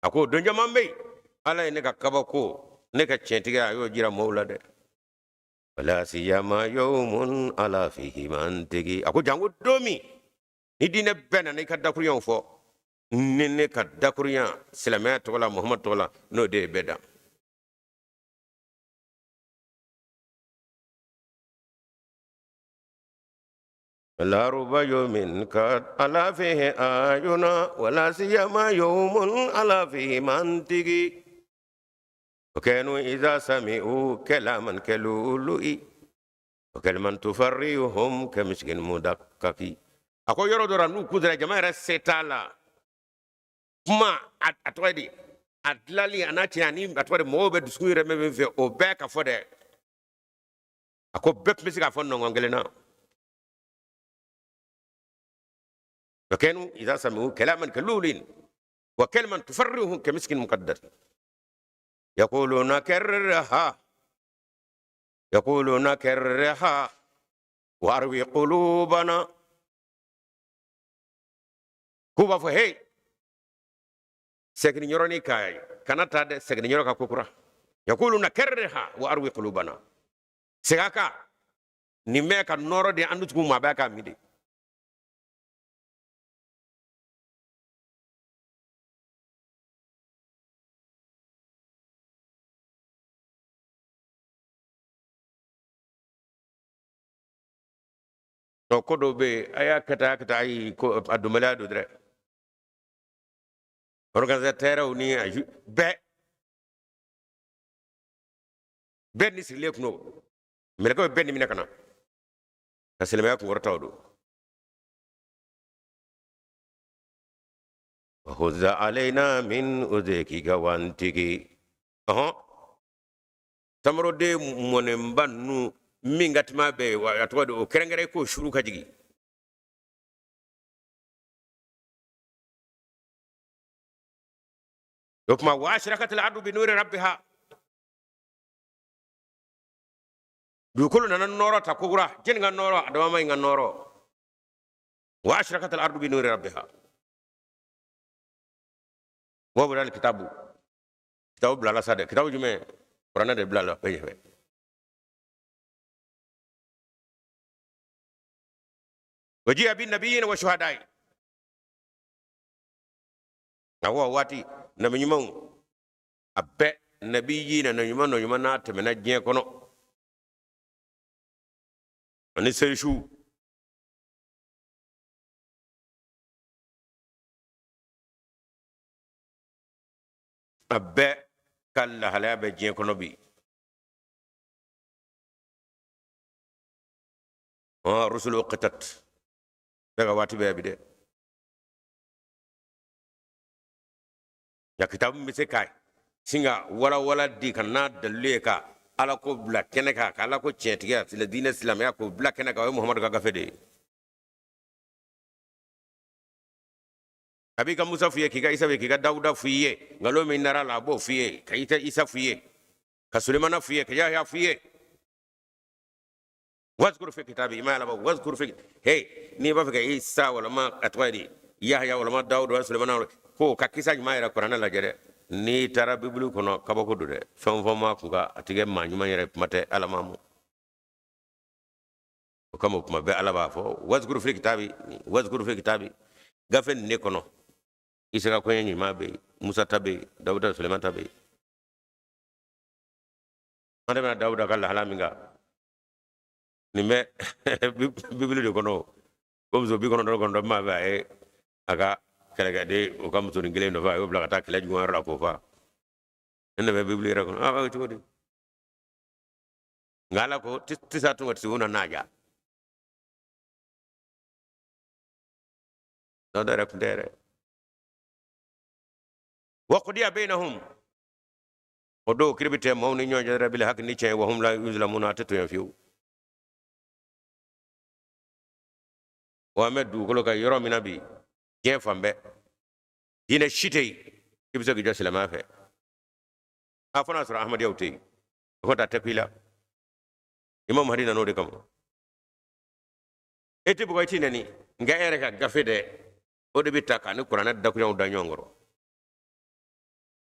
a ko don caman bɛ yen ala ye ne ka kabako ne ka tiɲɛtigi a y'o jira mɔgɔw la dɛ wala siyama yawmun ala fihi mantiki a ko janko don min ni diinɛ bɛɛ nana i ka dakuruɲɛw fɔ ni ne ka dakuruɲa silamɛya tɔgɔ la Muhamadu tɔgɔ la n'o de ye bɛɛ da la ruba yomin kad ala fihi ayuna wala siyama yawmun ala fihi mantiki وكانوا إذا سمعوا كلاما كلؤلؤ وكلمة تفريهم كمسك مدقق أقول يرى دورا نو كودرا جماعة ستالا كما أتوادي أدلالي أنا تياني أتوادي موبة دسكوي رمي في أوباك أفوده أقول بك مسك أفون نونغلنا وكانوا إذا سمعوا كلاما كلؤلؤ وكلمة تفريهم كمسك مقدر يقولون كرها واروي قلوبنا كوبا فهي سكن يروني كاي كانت هذا سكن يروكا كوكرا يقولون كرها واروي قلوبنا سكاكا نميكا نورو دي اندو تكون ما باكا ميدي no kodo be aya kata ay ko adumala do dre organisateur ni be ni sile kuno mele ko be ni minakana kaselema ko warta do wa khudha alaina min udeki gawantiki tamro de monemba nu mingatima be wa atwado o kerengere ko shuru kajigi dokma wa ashrakat al ardu bi nuri rabbiha du kullu nan noro ta kugura jin nga noro adama may nga noro wa ashrakat al ardu bi nuri rabbiha wo dal kitabu blala sade kitabu jume qur'ana de blala peje وجيء بالنبيين والشهداء أهو واتي نبيمون أبى نبيين نبيمون نات من الجين كنو نسيشو أبى كلا هلا بجين كنو بي رسل قتت daga wati be bide ya kitabu mi se kai singa wala di kana dalle ka ala ko bla keneka ala ko chetiga sila dina islam ya ko bla keneka wa muhammad ga gafede abi ka musa fiye ki ga isa fiye ki ga dauda fiye ngalo mi nara la bo fiye ka ita isa fiye ka sulemana fiye ka ya fiye واذكر في كتابي ما لبا واذكر في هي ني با في عيسى ولا ما اتوادي يحيى ولا ما داود ولا سليمان كو كاكيسا ما يرا قران لا جده ني ترى بيبلو كنو كبako dude fam fama kuga atige ma nyuma yere mate alamamu kamo kuma be alaba fo واذكر في كتابي واذكر في كتابي gafen ne kono isaka ko nyi ma be musa tabe dawuda suleiman tabe madama dawuda kala halaminga ni me bibili de kono ko muso bi kono ma ba e aga kala ga de o kam so ngile no fa o bla ta kala juwa ra ko fa ene be bibli ra ko a to di ngala ko tisa to wat suna naja no dara kundere wa qudiya bainahum odo kribite mawni nyoja rabbil hak ni cey wa hum la yuzlamuna tatu yafiu wa medu ko ka yoro minabi gen fambe dina shitey kibso gi josila ma fe afana sura ahmad yawti ko ta tapila imam hadina no de kam ete bugo tinani nga ere ka gafede o de bitaka ni qur'ana da ko da nyongoro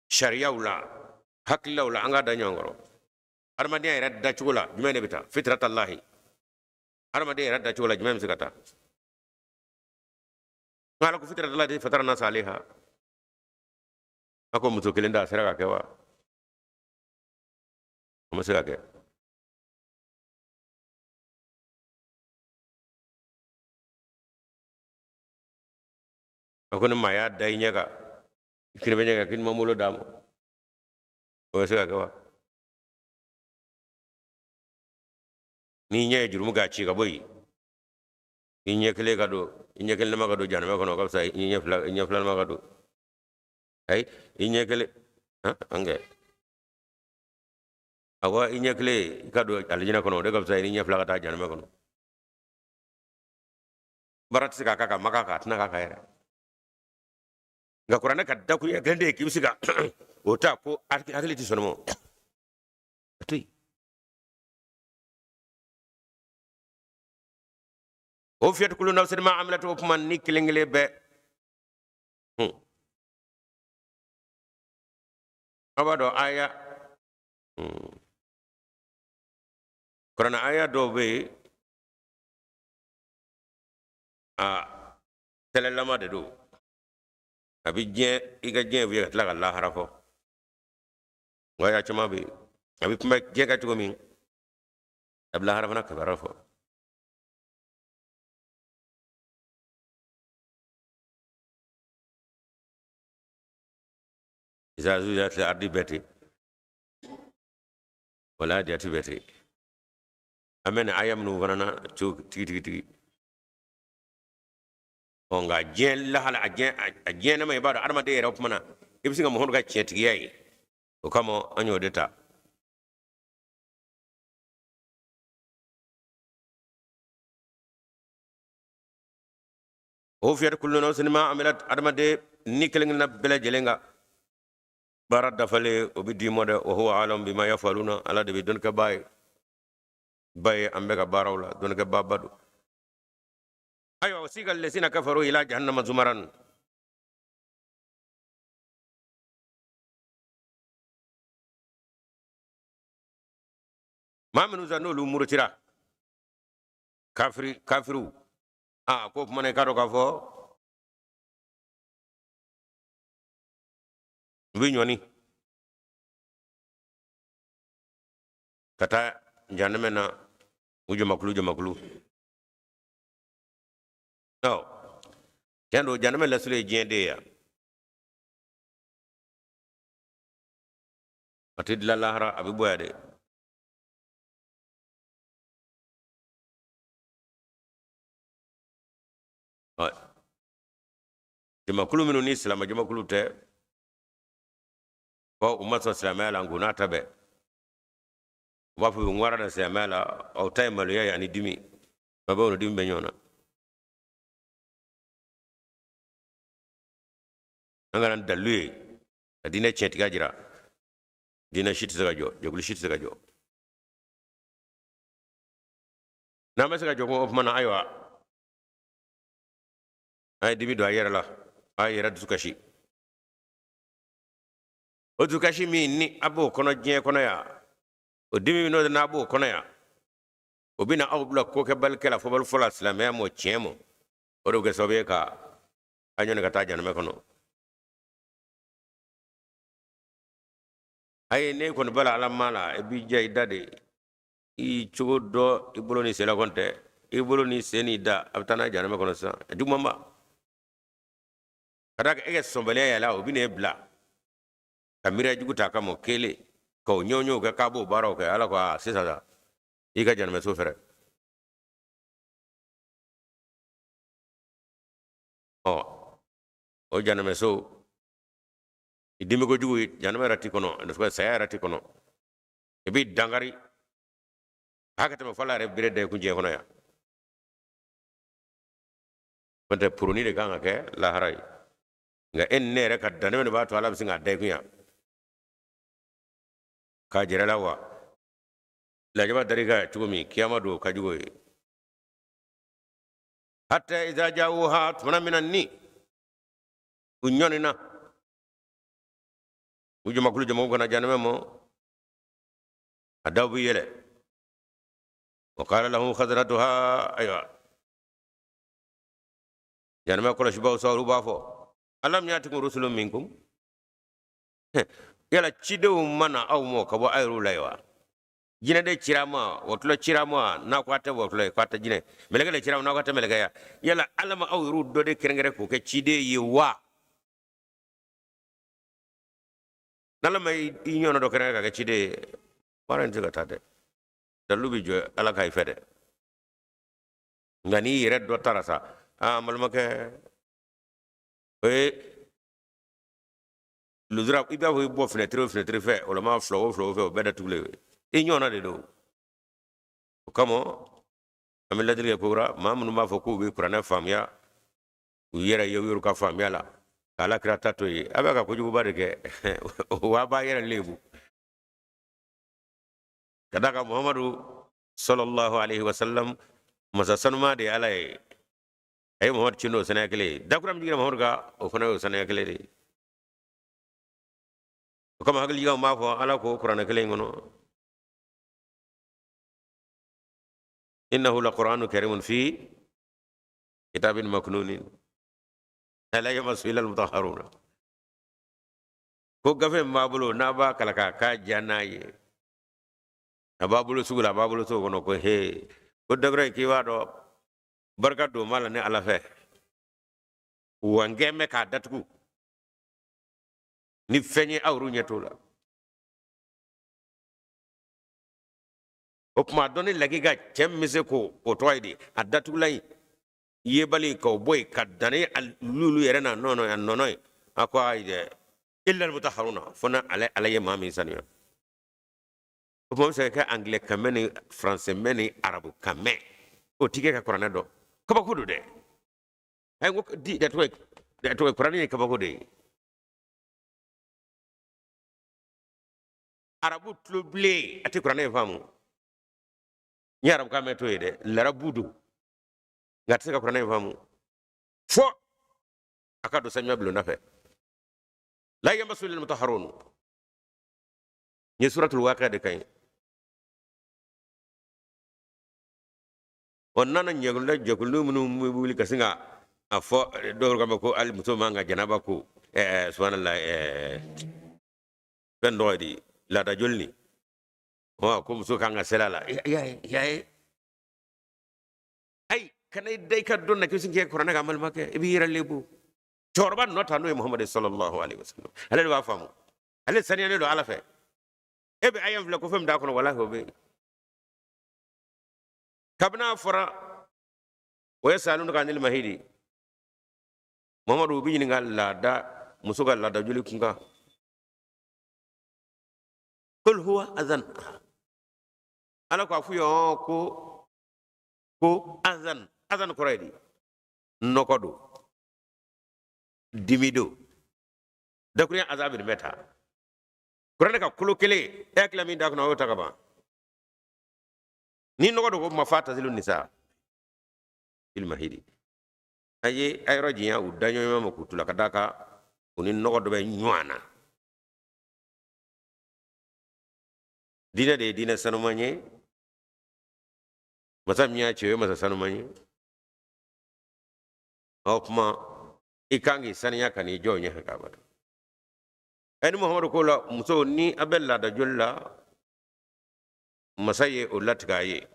sharia wala hakilla wala anga da nyongoro armadiya ira da chugula jumene bita fitratallahi armadiya ira da chugula jumene sikata ngala ko fitratallahi fatarna salihah ako muso kelen da sera ka kewa mo sera ke ako ne maya dai nyaka kin be nyaka kin mamulo damo o sera kewa ni nye jurum ga ci ga boy ni nye kele ga do nye kele ma ga do janama ko no ka sai nye fla ma ga do ay nye kele ha ange awa nye kele ga do aljina ko no de ka sai nye fla ga ta janama ko no barat sika kaka makaka tna kaka era nga qur'ana ka da ku ya gande ki siga ota ko akiliti sono tuy o fiyat kullu nafsin ma amilat wa man nikilingile be abado aya qur'ana aya do be a telelama de do abi je iga je wi la Allah harafo waya chama bi abi kuma je ka tugo min abla harafana ka harafo iza zujat al ardi bati wala diati bati amen ayam nu wanana tu tigi onga jen la hala ajen na mai bado arma de rop mana ibsinga mo hono ga cheti yayi o kamo anyo deta o fiyat kullu nafsin ma amilat arma de nikeleng na bela jelenga barad dafale o bidi mode o huwa alam bima yafaluna ala de don ka bay ambe ka barawla don ka babadu أيوة وسيق الذين كفروا إلى جهنم زمرا ما من زانو لمرترا كافرو كوف من كارو كافو وينيوني كتا جهنمنا وجو no kendo janame la sule jende ya atid la lahara abi boyade jama kulu minu ni islam jama kulu te ko ummat islamala nguna tabe wafu ngwara na islamala au taymalu ya yani dimi babawo dimi benyona angaran dalluye adina chetiga jira dina shit saga jo jogul shit saga jo na ma saga jo ko mana aywa ay dimi do ayera la ayera dukashi o dukashi mi ni abo kono je kono ya o dimi no na abo kono ya o bina awbla ko ke bal kala fo bal fola islamia mo chemo o do ke sobe ka anyo ne kata janame kono ay ne kon bala alam mala e bi jay dade i chugo do i boloni sela konte ibolo ni seni da abtana janama kono sa du mamba kada ka ege sombele ya la obine bla kamira juguta kamo kele ko nyonyo ka kabo baro ka ala ko sisa da iga janama so fere o janama so idimi ko jugu janama rati kono ndo ko saya rati kono ebi dangari hakata me fala re bire de ku je kono ya pante puruni de ganga ke la haray nga en nere ka daneme ba to ala bisinga de ku ya ka jere la wa la jaba dariga tugumi kiyama do ka jugo hatta idza jawuha tuna minanni unyonina ujuma kulu jama ko na janame mo adabu yele وقال له خزنتها ايوه يعني ما كل شباب صاروا بافو ألم يأتكم رسل منكم يلا تشيدو منا أو مو كبو أيرو لايوا جينا دي تشيراما وطلو تشيراما ناقواتا وطلو قواتا جينا ملغا دي تشيراما ناقواتا ملغا يلا ألم أو يرو دو دي كرنغركو كي تشيدي يوا نلما ينيونا دو كرنغركا كي تشيدي وارن تيغا تاتي دلوبي جو ألا كاي فده ngani يرد دو تارسا malmake luzura iba ho bo fenêtre fe o ma flow fe beda tule e nyona de do kamo amela de ko ma mun ma fo ko be kurana famia u yera yoyuru ka famia la ala krata to yi abaka ko jugo barke wa ba yera lebu kadaka muhammadu sallallahu alaihi wasallam masa sanuma de alai ay muhammad chino sana kele dakuram jigira muhammad ga o fana sana kele de kama hagal jiga ma fo ala ko qur'an kele ngono innahu laqur'anu karimun fi kitabin maknunin la yamassu illa almutahharun ko gafe mabulo na ba kalaka ka janaye ababulo sugula babulo so kono ko he ko dagre ki wado barka do mala ne ala fe wangeme ka datku ni feñi awru ñetola opma doni lagi ga cemmise ko o toydi adatu lay yebali ko boy kadane lulu yerena nono an nono ako ayde illa al mutahharuna fona ala yamami saniya opma se ka anglais kamene français meni arabu kamé o tige ka korana do ko ba kudu de ay ngok di that way korana ka ba kudu arabu tluble ati kurane famu nyaram ka meto yede larabudu ngati ka kurane famu fo akado sanya blo nafe la yamasul lil mutahharun ni suratul waqi'a de kay onnana nyegunda jokulu munu mubuli kasinga afo dor ka ko al mutuma nga janaba ko subhanallah ben doidi la da jolni wa ko muso kanga selala ya ay kanay day ka donna ko sinke qur'an ga mal make ibi yira lebu chorban nota no muhammad sallallahu alaihi wasallam ala wa famu ala saniya do ala fe ebe ayam la ko fem da ko wala ko be kabna fara wa yasalun kanil mahidi muhammadu bi ni ngal la da muso ga la da joli kunga قل هو أذن أنا كافيو كو أذن كريدي نكودو ديميدو دكوريا عذاب المتا كرنا كلو كلي أكل من داك نوع تكبا نين نكودو ما فات زلوا النساء المهيدي أي رجيا ودانيو ما مكتولا كداكا ونين نكودو بنيوانا dina de dina sanumanye masa miya chewe masa sanumanye opma ikangi saniya kani jonye hakabata eni muhammadu kola muso ni abella da jolla masaye ulatgaye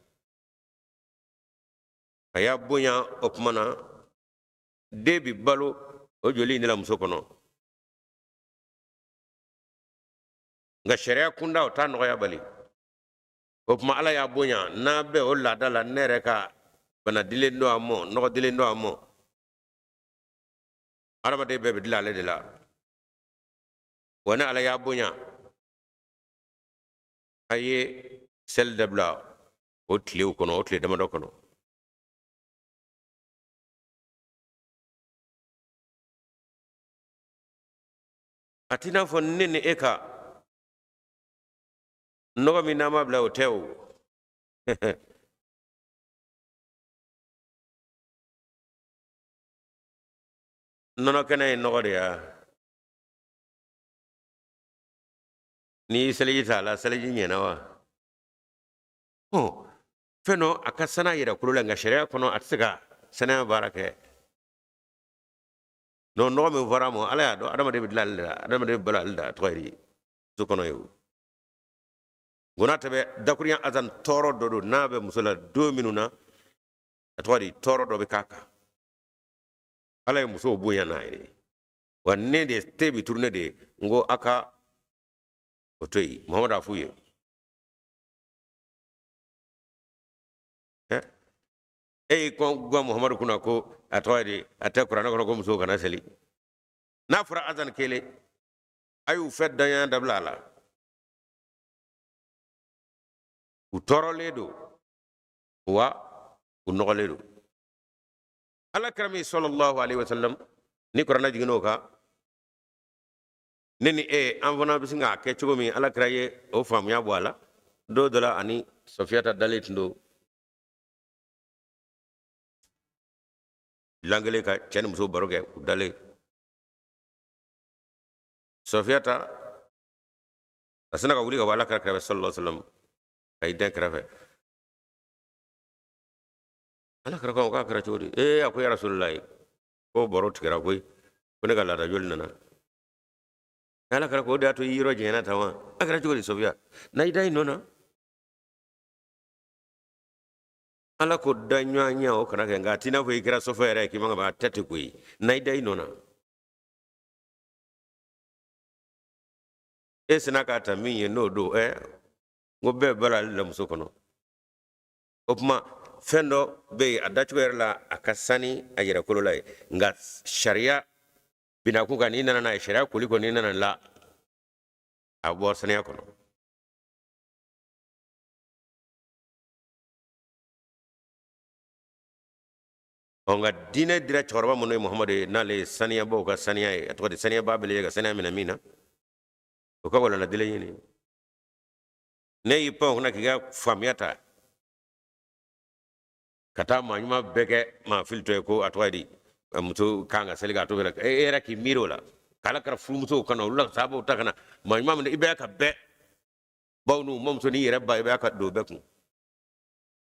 aya bonya opmana debi balo o joli ni la muso kono nga sharia kunda o tan ya bali opma ala ya bonya na be o la dala nere ka bana dilen do amo no dilen do amo arama de be dilale de la wana ala ya bonya aye sel debla o tliw kono o tle dama do kono atina fo nene eka nogo mi nama bla o tew nono kene nogo de ya ni seliji tala seliji nyena wa oh feno akasana yira kulula nga sharia kono atsiga sana barake no nogo mi varamo ala ya do adama de bidlal adama de balal da toyri su kono yu gonata be dakuriya azan toro dodo nabe musula 2 minuna atwadi toro do be kaka ala ya muso buya na ire wanne de tebi turne de ngo aka otoyi muhammad afuye ko gwa muhammad kuna ko atwadi ata qur'ana ko muso kana seli na fura azan kele ayu fedda ya dablala utoro ledo wa unogoledo ala karami sallallahu alaihi wasallam ni qur'ana jigino ka neni anvona bisinga ke chogomi ala kraye o fam ya bwala do dola ani sofiyata dalit ndo langale ka chen muso baroge dale sofiyata asana ka wuli ka wala kra kra sallallahu alaihi wasallam ay den krafe ala kra ko ka kra chodi akoy ya rasulullah ko borot kra koy ko ne gala da jol nana ala kra ko da to yiro jena tawa akra chodi sofiya nay dai nona ala ko danya nya o kana ga tina fo ikra sofere ki manga ba tete koy nay dai nona sina ka ta min ye no do ngo be bala la muso kono opma fendo be adachwer la akasani ayira kololai nga sharia bina ku kan inana na sharia kuliko ni nana la abo sania kono onga dina dira chorba mono muhammad nale sania bo ka sania atwa de sania babele ga sania mina o ka wala na dile yini ne yipo na kiga famiata kata ma nyuma beke ma filto ko atwadi muto kanga seliga to bela era ki miro la kala kara fulmuto kana ulla sabo takana ma nyuma ne ibe ka be bawnu mom so ni yere ba ibe ka do beku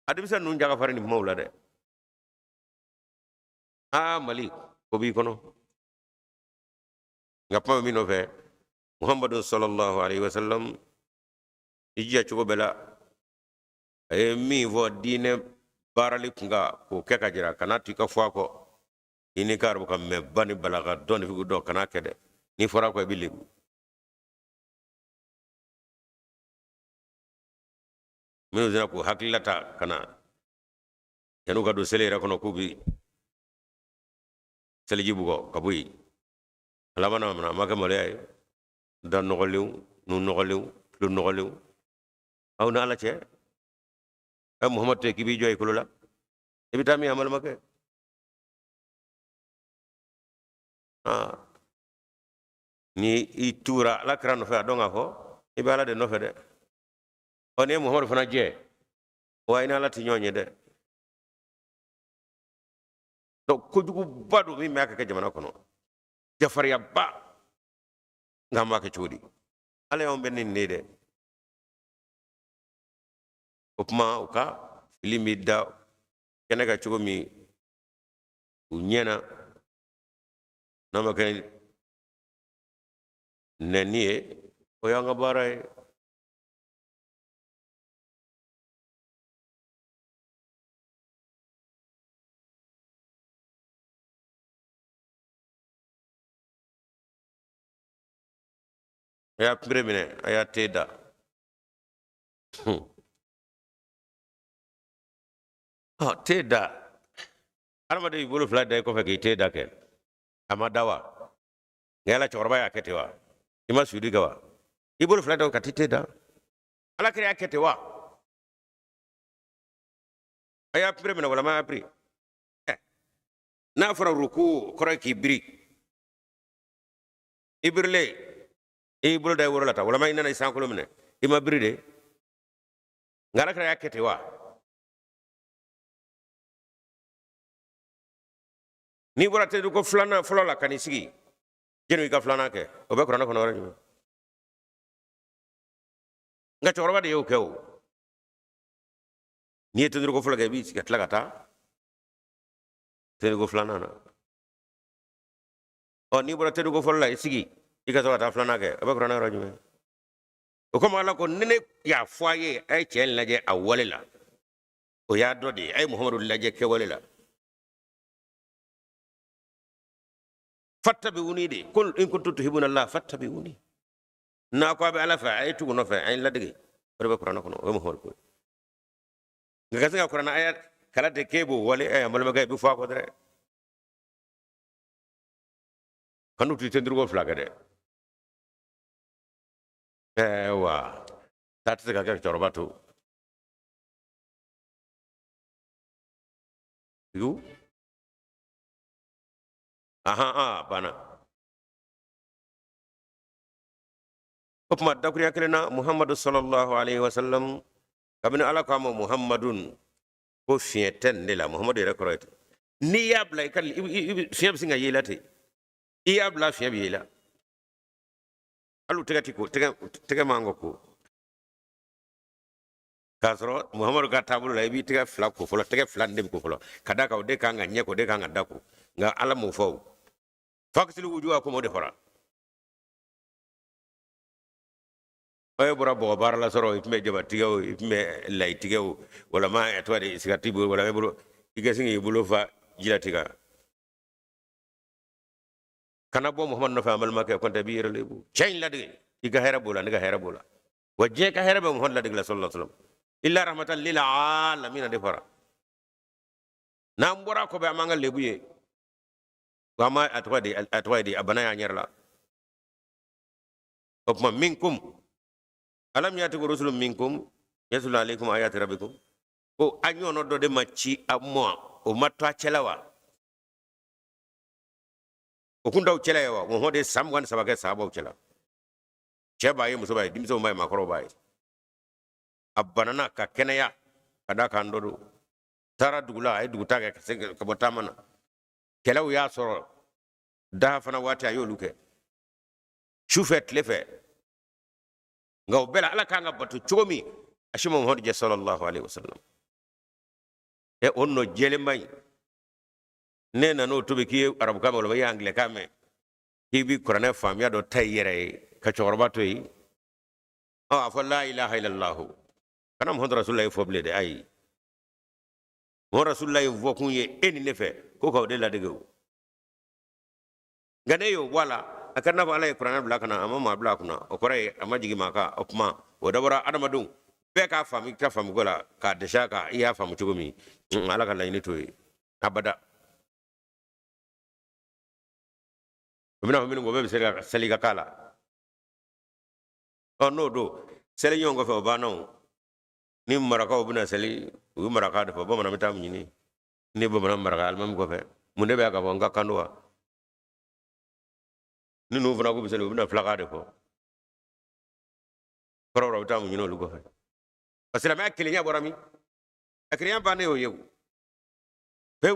adibisa nun jaga farani mawla de mali ko bi kono ngapma mi no fe muhammad sallallahu alaihi wasallam ijja chugo bela mi vo dine barali kunga ko keka jira kana tika fwa ko ini karbu kam me bani balaga don fi do kana kede ni fora ko bilim mino zina ko hakilata kana yanu gado selera kono kubi seliji bugo kabuyi alabana mana maka male dan nogoliw nu nogoliw lu nogoliw aw na la che muhammad te kibi joy kulula ibitami amal make ni itura la krano fa donga ko ibala de no fe de one muhammad fana je wayna la ti nyonye de to ko jugu badu mi maka ke jamana kono jafariya ba ngamba ke chudi ale on benin ne de opma uka limida kenega chugo mi unyena nama kan nenie oyanga barai ya primine aya teda ha teda arma de bulu fla de ko fe ki teda ke amadawa ngela chorba ya ketewa ima sudi gawa ibulu fla de ka teda ala kire ya ketewa aya primine wala ma pri na fara ruku kora ki biri ibirle ibulu da wala ta wala ma ina na isankulo mine ima biri de ngala kire ya ketewa ni bora te ko flana flola kanisigi jenu ka flana ke o be korana kono wara nga chorba de yo kew ni te ko floga bi ka tlagata te ko flana na o ni bora te ko flola sigi ika so ta flana ke o be korana wara o ko mala ko nene ya foye ay chen laje awwalela o ya dodi ay muhammadu laje ke walela fattabi'uni de kul in kuntum tuhibuna allah fattabi'uni na ko be ala fa ay tugo no fa ay ladege rebe qur'an ko no mo hol ko nga gasa qur'an ayat kala de kebo wale ay amal ma gay bu fa ko dere kanu ti tendur go flaga de ewa tat se ga chorbato yu aha bana opma dakuriya kelena muhammadu sallallahu alaihi wasallam kabini ala ko mo muhammadun ko fieten de la muhammadu rekoroyte ni yabla kal fiyab singa yelate yabla fiyab yela alu tegati ko tega mango ko kasro muhammadu ka tabulu la bi tega fla ko folo tega fla ndem ko folo kada ka de ka nga nye ko de ka nga dako nga ala mo fo faksilu wujuwa ko mo de fara ay bura bo bar la soro itme jaba tigaw itme lay tigaw wala ma etwade iskati bo wala bulu igasingi bulu fa jila tiga kana bo muhammad no fa amal ma ke konta bi yere lebu chain la de iga hera bola ndiga hera bola wajje ka hera be muhammad la de sallallahu alaihi wasallam illa rahmatan lil alamin de fara na mbora ko be amanga lebu ye wama atwade abana ya nyerla opma minkum alam yatiku rusulun minkum yatlu alaykum ayati rabbikum o anyono do de machi ammo o matwa chelawa o kundaw chelawa mo hode samwan sabake sabo chela cheba yi musoba dimso mai makoro bai abanana ka kenaya kada ka ndodo tara dugula ay duguta ka botamana kelaw ya soro da fana wati ayo luke shufet lefe ngaw bela ala kanga batu chomi ashimo hon je sallallahu alaihi wasallam e onno jele may nena no tobe ki arabu kama wala ya angle kame hibi qur'ana famia do tayere ka chorba to yi fa la ilaha illallah kana muhammad rasulullah foble de ay mo rasulullah vokun ye eni nefe ko ko de la de go gane yo wala akarna ba alay qur'an bla kana amma ma bla kuna o kore amma jigi maka opma o dabara adamadun be ka fami ka fami gola ka de shaka iya famu chugumi ala ka layni to abada mina min go be seli ka kala o no do seli yongo fe ba non ni maraka obuna seli u maraka de bo mana mitam ni bo mana maraka almam go fe munde be ka bo ngakandwa ni no vna ko bisele ubna flaga de fo pro ta mu lu ko fe parce que la ma kilinya borami akriyan ba ne o yewu pe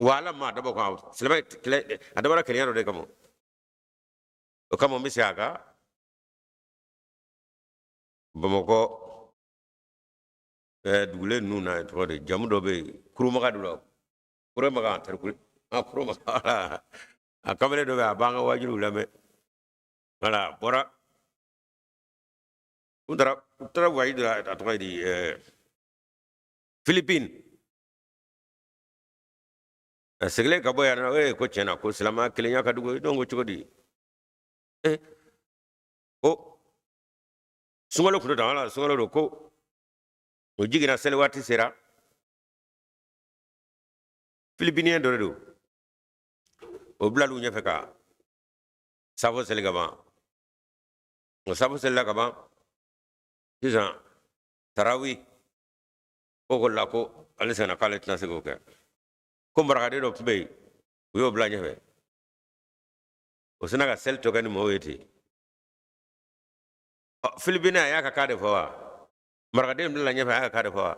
wala ma dabo ko selma adabara kilinya de kamo o kamo misiaga bamako dugule nuna to de jamu do be kuruma ka dulo kuruma ka ter kuruma akamele do ba banga wajuru lame wala bora utara wajira atwa di Philippines segle ka boya na ko chena ko salama kelenya ka dugo dongo chukodi o sungalo kuno dawala sungalo do ko o jigina sel wati sera filipinien do do o blalu nya feka sabo sel gaba o sabo sel la gaba tisan tarawi o ko la ko alisana kalet na sego ke ko mbaraka de do be o yo blanya fe o sinaga sel to kan mo weti filipina ya ka kade fawa mbaraka de la nya fe ya ka kade fawa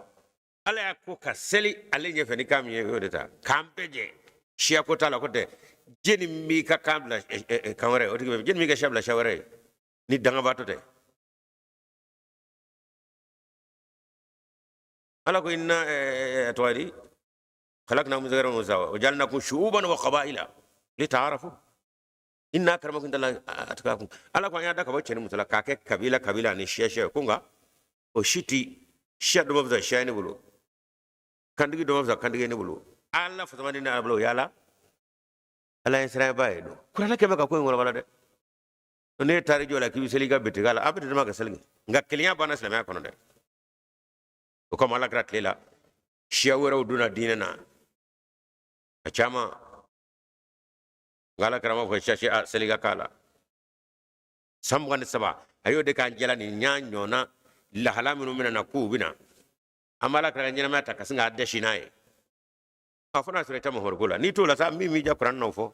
ala ya ko ka seli ale nya fe ni kam ye yo deta kampeje shia ko tala ko de jeni mi ka kamla kamare o tibe jeni mi ka shabla shaware ni danga bato de ala ko inna atwari خلقنا من ذكر وانثى وجعلناكم شعوبا وقبائل لتعارفوا إن أكرمكم عند الله أتقاكم ala ko yada ka bacce mutala ka ke kabila ni sheshe kunga o shiti shadu mabza shayne bulu kandigi do mabza kandigi ne bulu alla fa zamani na bulu yala ala yesra baydo kurala ke baka ko ngora wala de ne tari jola ki biseli ga betigala abete ma ga selgi nga kliya bana islamiya kono de ko mala grat lela shawara uduna dinana achama ngala karama ko shashi seliga kala samgan saba ayo de kan jela ni nyanyo na la halaminu mina na kubina amala kara nyina mata kasinga dashi naye afuna sure ta mohorgola ni to la sa mimi ja kuran no fo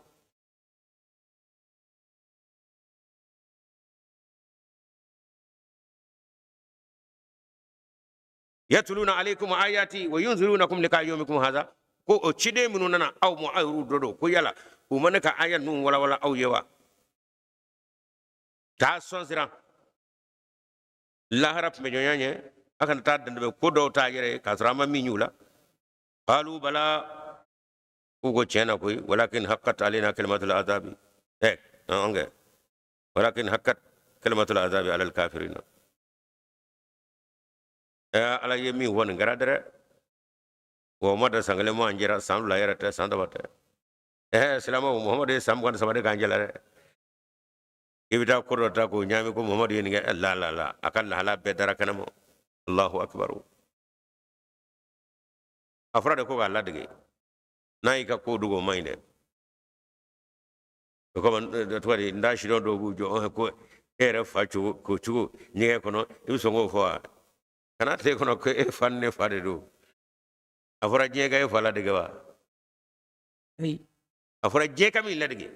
yatuluna alaykum ayati wa yunzirunakum lika yawmikum hadha ko o chide munu nana aw mu ayru dodo ko yala o manaka ayan nun wala wala aw yewa ta sonsira la harap me nyanye akan ta dande ko do ta yere kasrama mi nyula qalu bala ko chena koy walakin haqqat alaina kalimatul azabi ange walakin haqqat kalimatul azabi ala al kafirin ala yemi won ngaradere wo mada sangale mo anjira sanu la yara ta sanda bata salama muhammad sam kan samade ganjala re ibita ko ta ko nyami ko muhammad yen ga la la la akal hala be dara kanamo allahu akbar afrade ko ga ladge nay ka ko dugo mayne ko man to wadi nda shi do bu jo ko ere fa chu ko chu nyige kono ibsongo fo kana te kono ko e fanne fade do afora jega e fala de gawa ay afora jeka mi la de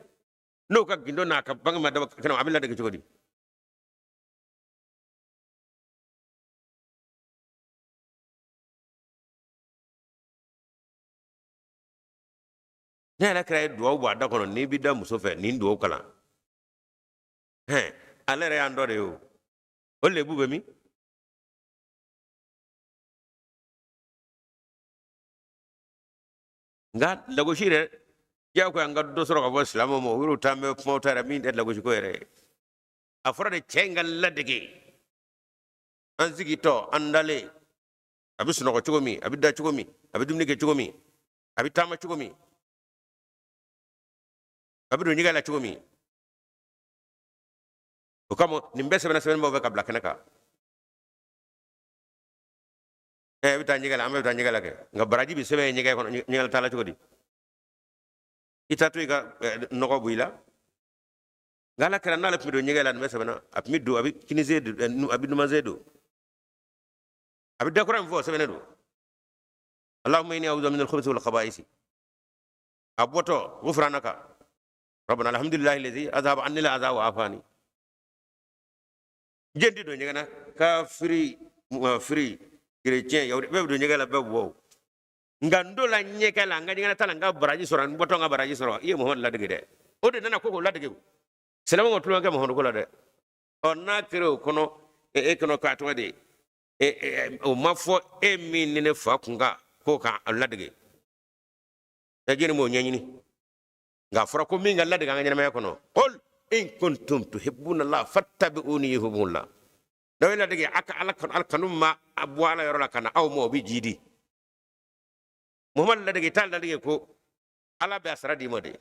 no ka gindo na ka bang ma da kana amila de jogodi ne la kray do wa da kono ni bi da muso fe ni ndo kala ale re ando de yo o le bu be mi nga lago shire ya ko nga do soro ko islam mo wiru tambe mo tara min de lago ko ere afra de cengal ladege an zigi to andale abi suno ko chugomi abi da chugomi abi dumni ke chugomi abi tama chugomi abi do nyigala chugomi o kamo nimbe sebena seben mo be kabla kenaka bita nyigala ambe bita nyigala ke nga baraji bi sebe nyigay kono nyigal tala chugodi itatu ga noko buila ngala kera nala pido nyigala me sebena ap middu abi kinizedu abi numazedu abi dekoram fo sebena do allahumma inni a'udhu min al-khubuthi wal khaba'ith aboto ghufranaka rabbana alhamdulillahi alladhi adhaba anni al-adha wa afani jendi do nyigana ka free chrétien yawde be do nyegala be wo ngando la nyegala nga nyegala tala nga baraji soro boto nga baraji soro ye muhammad la dege de o de nana ko la dege selama ngo tulo nga muhammad ko la de on na kero kono kono ka to de o mafo min ne fa kunga ko ka la dege e jeni mo nyanyini nga fara ko min nga la dege nga nyama kono qul in kuntum tuhibbuna allah fattabi'uni yuhibbukumullah no ila dege aka alkanum ma abwala yorola kana aw mo bi jidi muhammad la dege tal la dege ko ala be asra di mode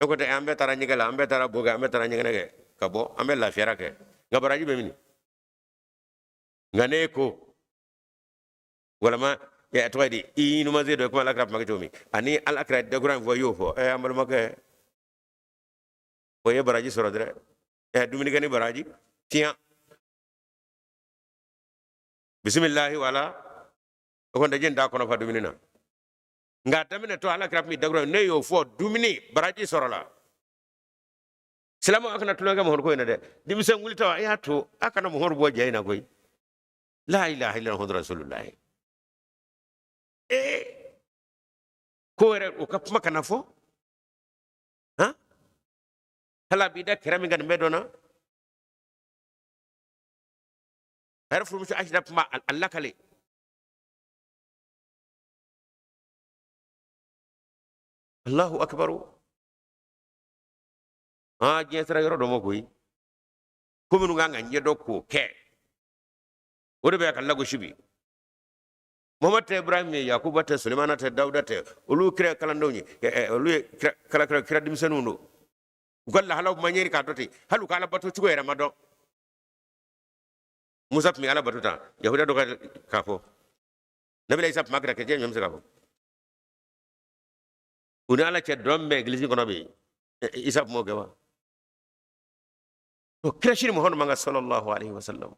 ko te ambe tara nyigala ambe tara boga ambe tara nyigana ke kabo ambe la fiara ke ngabaraji be mini ngane ko wala ma ya to di inu ma zedo ko alakrap magatomi ani alakra de grand voyo fo e amal make o ye baraji soro dre e dumini gani baraji tian bismillah wala ko de jenda ko no fa dumini na nga tamine to alakrap mi de grand ne yo fo dumini baraji soro la silamo akana tuloga mo ko ina de dimisen wulita ya to akana mo hor bo jeyna koy la ilaha illallah rasulullah ko re o kap makana fo ha hala bi da kerami ngan medona harfu musu ajda ma Allah kale Allahu akbar je sara yoro do mo koy ko minu nga nyedo ko ke o de be kan lago shibi Muhammad Ibrahim Yakuba te Sulemana te Dauda te ulu kira kala ndawni ulu kira dimsenu ndo golla halaw manyeri ka doti halu kala batu cugo era mado Musa mi ala batuta yahuda do ka fo nabi Isa magra ke je nyom se ka fo una ala che dombe eglise kono be Isa mo gewa to kira shiri Muhammad sallallahu alaihi wasallam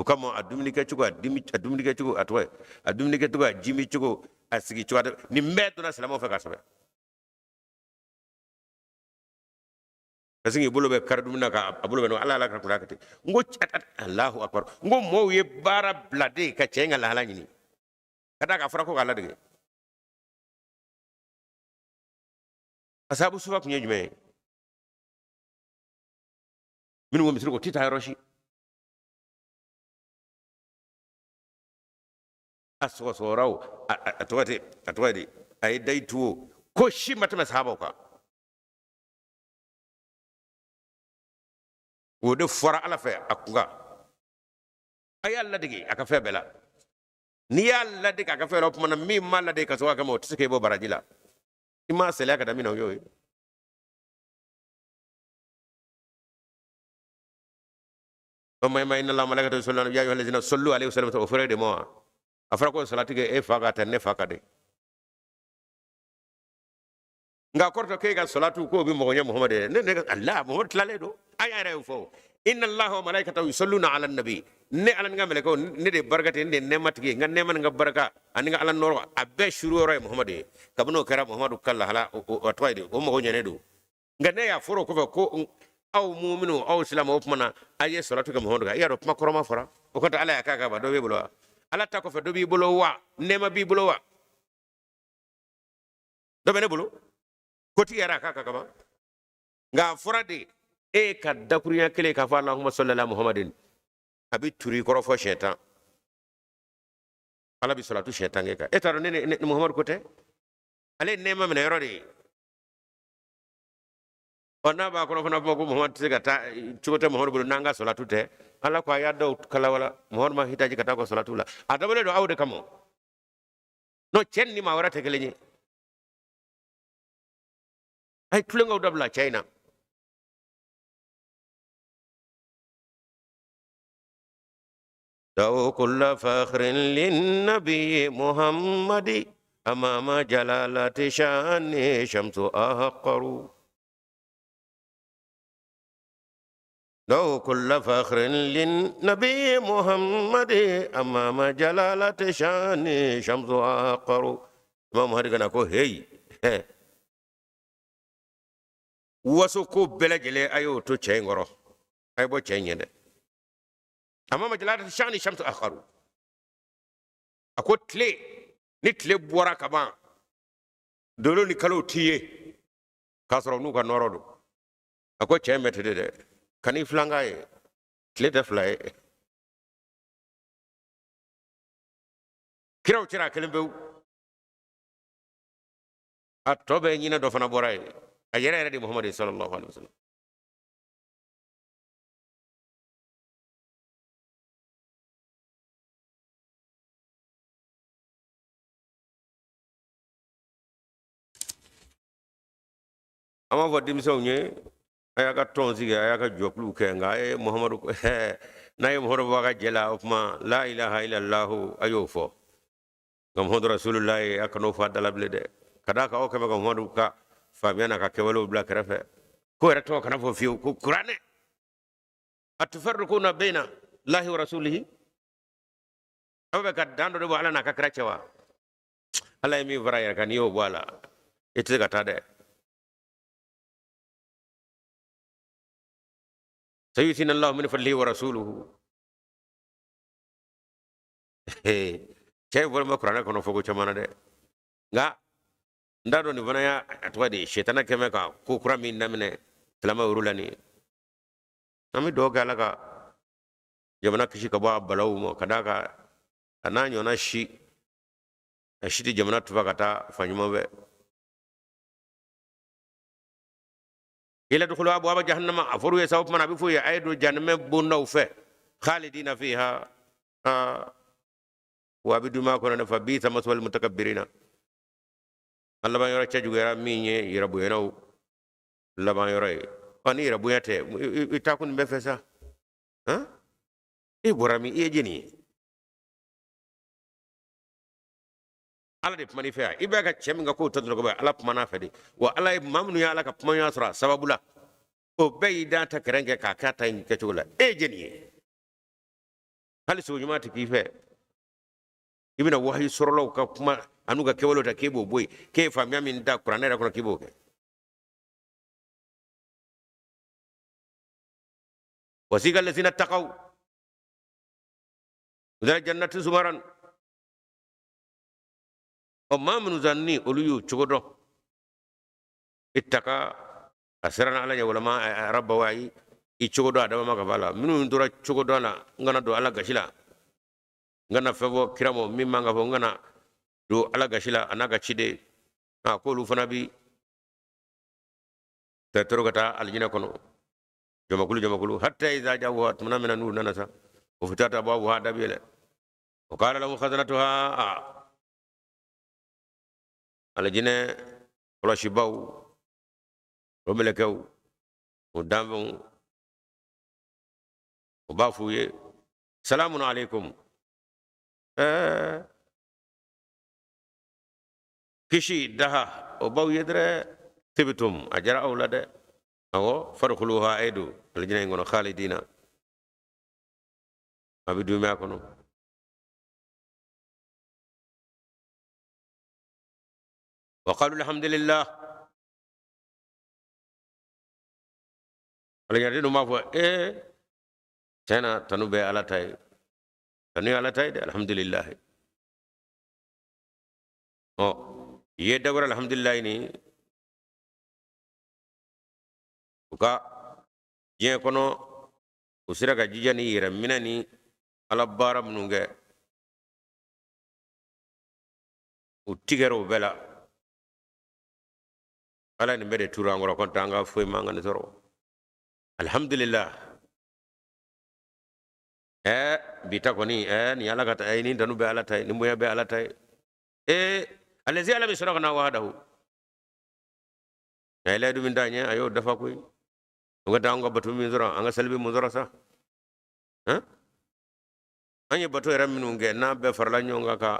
kama adumni ke cugo adumni ke cugo atwa adumni ke cugo jimi cugo asigi cugo ni medo na salamo fa kasabe kasingi bulo be kardum na ka abulo be no ala ala ka kurakati ngo Allahu akbar ngo mo ye bara blade ka cenga la hala nyini kada ka fara ko ala de asabu sufa kunye jume minu wo misru ko tita roshi aso so raw atwadi ay daytu ko shi matama sahaba ka wo de fora ala fe akunga ay alla digi aka fe bela ni alla digi aka fe ro mana mi mala de ka so aka mo tsike bo barajila ima sele aka damina yo amma ma inna allaha malaikatahu yusalluna ya ayyuhallazina sallu alaihi wasallam to fere de mo afara ko salati ge e faga tan ne faga de nga korto ke ga salatu ko bi mo nya muhammad ne allah muhammad tlale do ay ay fo inna allaha wa malaikatahu yusalluna ala nabi ne ala nga mele ko ne de barkate ne ne matgi nga ne man nga baraka an nga ala noro abbe shuru ro muhammad kabno kara muhammad kala hala o toyde o mo nya ne do nga ne ya foro ko ko aw mu'minu aw islamu opmana aye salatu ga muhammad ga yaro kuma koroma fora o ko ta ala ya kaga ba do be bulo ala ta ko fe do bi bulo wa nema bi bulo wa do bene bulo koti yara kaka kama nga furade e ka dakuriya kele ka fa allahumma salli ala muhammadin abi turi koro fo shaitan ala bi salatu shaitan ke ka e taro ne muhammad kote ale nema mena yoro de ona ba kono fana ko muhammad tiga ta chugote muhammad bulu nanga salatu te ala ko ya do kala wala muhammad ma hitaji kata ko salatu la adabale do awde kamo no chen ni ma warate kele ay tulengo dabla china daw kull fakhrin lin nabiy muhammadi amama jalalati shani shamsu ahqaru daw kull fakhrin lin nabiy muhammadi amama jalalati shani shamsu ahqaru imam hari kana ko hey waso ko belajele ayo to chengoro ay bo chenyede amma majalata shani shamsu akharu ako tle ni tle bora kaba dolo ni kalo tiye kasro nu ka norodo ako chemete de kani flanga e tle de fly kiraw tira kelembe atobe nyina do fana bora e ayere di muhammad sallallahu alaihi wasallam ama fo dimso nye aya ka tonsi aya ka joklu ke nga muhammadu na muhammadu waga jela ofma la ilaha illallah ayo fo ngam hodo rasulullah akano fa dalable de kada ka o kama ngam hodo ka fabiana ka kewalo bla karafe ko reto kana fo fiu ko qur'ane atfarquna baina allahi wa rasulihi abe ka dando de wala na ka krachewa ala mi vraya kan yo wala ite ka tade sayutina allah min fadlihi wa rasuluhu cey bol ma qur'ana kono fogo chamana de nga ndado ni vanaya atwa de shetana keme ka ko kura min namne salama urulani ami do gala ka jamana kishi ka ba balawu mo kadaka ananyo na shi ashiti jamana tuva kata fanyuma be ila dukhulu abwaaba jahannama afuru ya sawf man abifu ya aidu jahannama bunna fe khalidina fiha wa biduma kono fa bi tamaswal mutakabbirina Allah ban yora caju gara minye yirabu yenaw Allah ban yora ani yirabu yate itakun be fesa ha e borami e jeni ala de mani fe ibe ga chem nga ko todlo ko be ala mana fe de wa ala mamnu ya ala ka pmanya sura sababula o be da ta kerenge ka kata in ke chula e jeni hali so nyuma ti fe ibina wahyi sorolo ka kuma anuga kewolo ta kebo boy ke famia min da qur'ana ra kono kebo ke wasiqa allazina taqaw ila jannati zumaran o mamnu zanni oluyu chugodo ittaka asrana ala ya ulama rabba wayi i chugodo adama maka bala minu ndura chugodo na ngana do ala gashila ngana febo kiramo mimma nga fo ngana do ala gashila anaga chide ko lu fana bi tatoro kata aljina kono jamakulu hatta iza jawu atmana min nur nanasa wa futata babu hada bile wa qala lahu khazanatuha aljina wala shibaw romelekaw mudambu bafuye salamun alaikum kishi daha o baw yedre tibitum ajara awlade awo farkhuluha aidu aljina ngono khalidina abidu ma kono wa qalu alhamdulillah aljina ma fo tena tanube alatay tanu alatay de alhamdulillah yedagor alhamdulillah ni uka je kono usira ka jijani yira minani ala baram nunge utigero bela ala ni mede turangoro kon tanga foy manga ni toro alhamdulillah bita koni ni ala kata ni danu be ala tay ni moya be ala tay alazi ala misrakna wahdahu ay du min dañe ayo dafa koy nga dango batu min zura anga salbi mun zura sa anye batu ram minu nge na be farla nyonga ka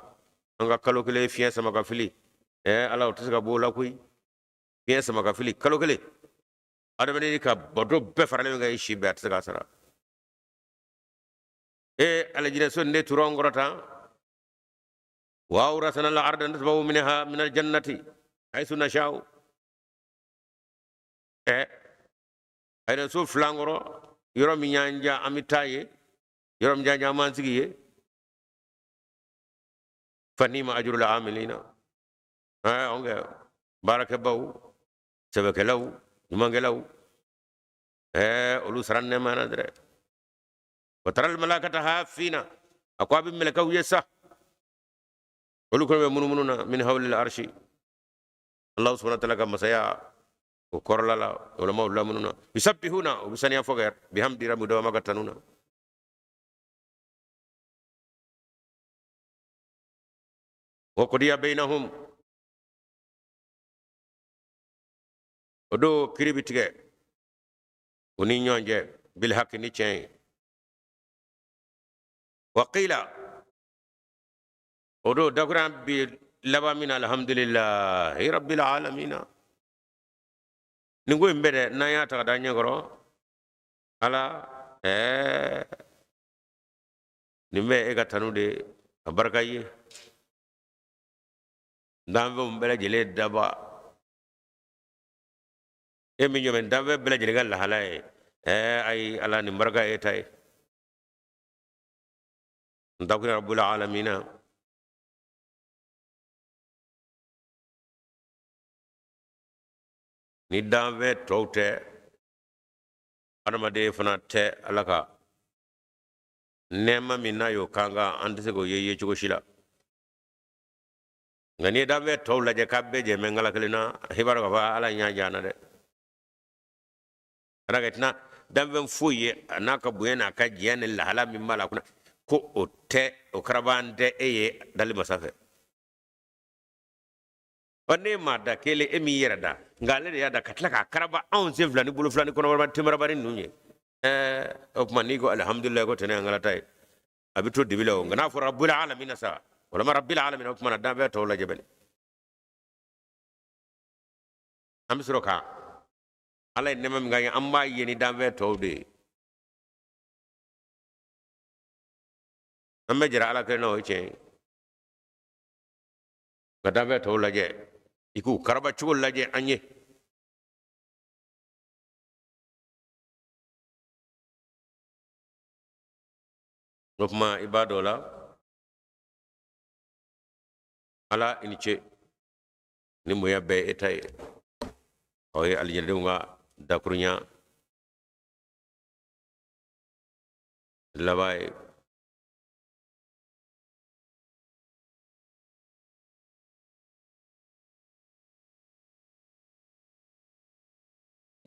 anga kalokele fiyen sama ka fili ala o tisga bo la koy fiyen sama ka fili kalokele adamani ka batu be farla nga ishi be atga sara ala jina son ne turongorata وأورثنا الأرض نتبوأ منها من الجنة حيث نشاء أين سوف فلانغرو يروم يانجا أميتاي يروم جانجا مانسيكي فنيم أجر العاملين بارك باو سبك لو يمانغ لو أولو سران ما ندري وترى الملائكة هافين أقوى بملكه يسا ولكن مننا من حول العرش الله سبحانه وتعالى كما سيا وكرلا لا علماء الله مننا يسبحون وبسنيا فغير بحمد ربهم دوما كتنونا وقضي بينهم odo kiribitige oni nyonje bil haqqi ni chen wa qila odo daguran bi laba min alhamdulillahi rabbil alamin ningo mbede na ya ta da nyagoro ala nimbe e ga tanude abarkaye ndambe mbele jele daba e mi nyomen dambe bele jele gal halaye ay ala ni barka e tay ndakura rabbul alamin ni dambe tawte adamade fana te alaka nema minna yo kanga andise go yeye chugo shila ngani dambe tawla je kabbe je mengala kelina hibaro ba ala nya jana de ragatna dambe fuye anaka buyena ka jiyane la hala min mala kuna ko o te o karabande eye dali masafe onne madda kele emi yerada ngale ya da katla ka karaba on se flani bulu flani kono ba timara bari nunye o mani go alhamdulillah go tene ngala tay abito dibilo ngana fo rabbul alamin sa wala ma rabbil alamin o mana dambe to la jebel am suroka ala nemam ngani amma yeni dambe to de amma jira ala ke no che dambe to la je iku karaba chugol la je anye nokma ibadola ala iniche ni moya be etay oye aljende nga dakrunya labay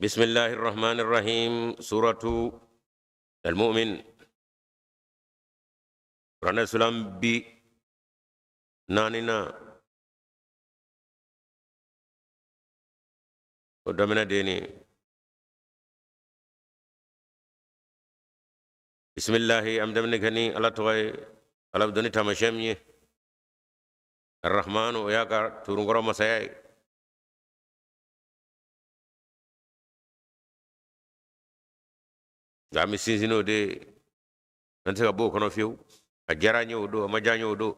bismillahir rahmanir rahim suratu al-mu'min Rana sulam bi nanina odamena deni bismillahi amdamne gani ala toy ala doni tamashemye arrahmanu yaka turungoro masayay gami sinzino de nantaka bo kono fiu ajara nyodo maja nyodo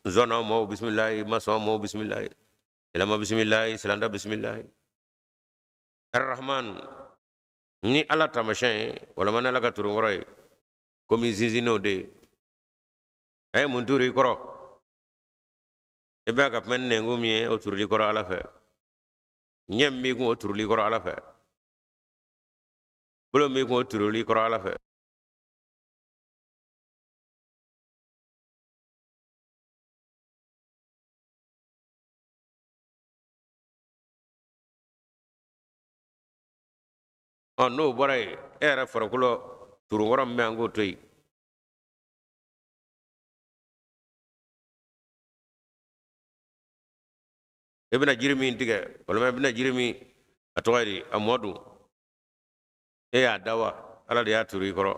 zona mo bismillah maso mo bismillah ilama bismillah silanda bismillah arrahman ni ala tamashin wala man ala ka turungoro komi zinzino de ay munturi koro ebe ka men ne ngumi o turli koro ala fe nyem mi ko turli koro ala fe bulo mi ko turli koro ala fe on no boray era forokulo turungoro me ango toy ibna jirmi ndige wala ibna jirmi atwari amodu e ya dawa ala de ya turi koro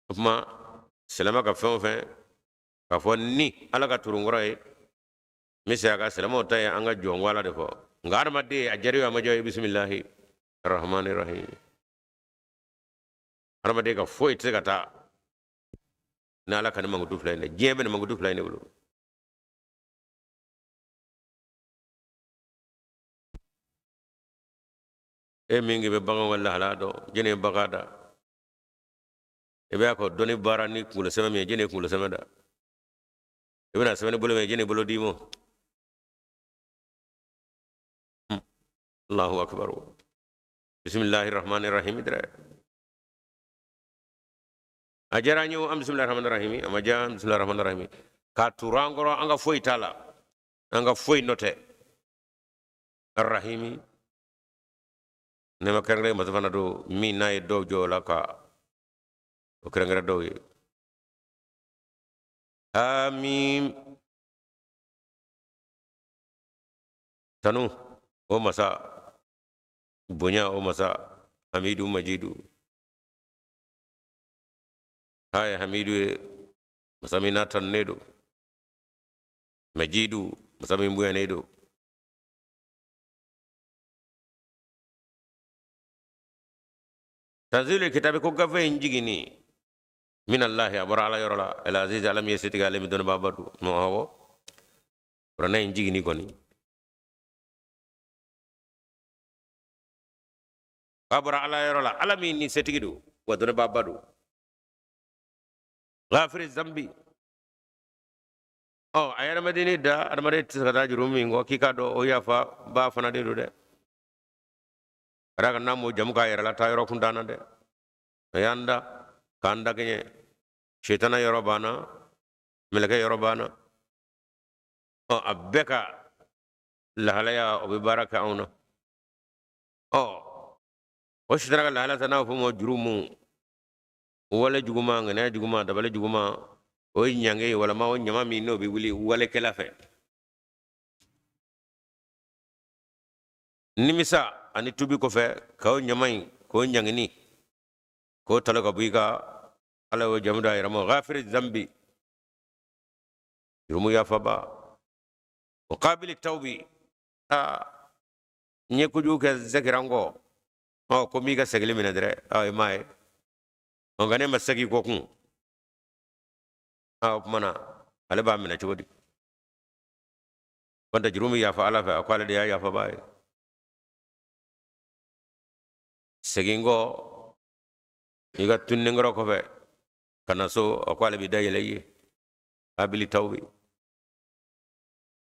kuma selama ka fen fen ka fo ni ala ka turungoro e misa ka selama tay anga jongwala de fo ngarma de ajari wa majo bismillah arrahmanir rahim arma de ka fo ite kata na ala kan mangudu flayne jebe na mangudu flayne bulu e mingi be bango wala halado jene bagada e be ko doni barani kula sama me jene kula sama da e bena sama bulu me jene bulu dimo Allahu akbar bismillahir rahmanir rahim dra ajaranyo am bismillahir rahmanir rahim amaja bismillahir rahmanir rahim ka turangoro anga foi tala anga foi note arrahimi nema kangre mazafana do mi nay do jola ka o kangre do amin tanu o masa bonya o masa hamidu majidu haya hamidu masami tannedo majidu masami mbuyanedo tanzilul kitabi ko gafe njigini min allahi abara ala yorola el aziz alam yesitiga alemi don babadu no hawo rana njigini koni abara ala yorola alami ni setigidu wadon babadu ghafir zambi oh ayana madini da adamade tsada jurumi ngo kika do o yafa ba fana de do de raga namo jamu ka yara ta yoro kundana de yanda kanda kenye shetana yoro bana meleke yoro bana oh abeka lahalaya o be baraka ona oh o shetana lahala sana fo mo jurumu wala juguma ngana juguma dabale juguma o nyange wala ma o nyama mi no bi wuli wala kala fe nimisa ani tubi ko fe ka o nyamai ko nyangini ko talaka buiga ala o jamuda iramo ghafir zambi yumu ya faba wa qabil tawbi nye kuju ke zakirango o ko mi ga segli mina dere ay mai on gane masaki ko kun mana ala ba mina chodi wanda jurumi ya fa ala fa akwala de ya fa bai segingo iga tunne ngoro ko fe kana so akwala bi dayele yi abili tawbi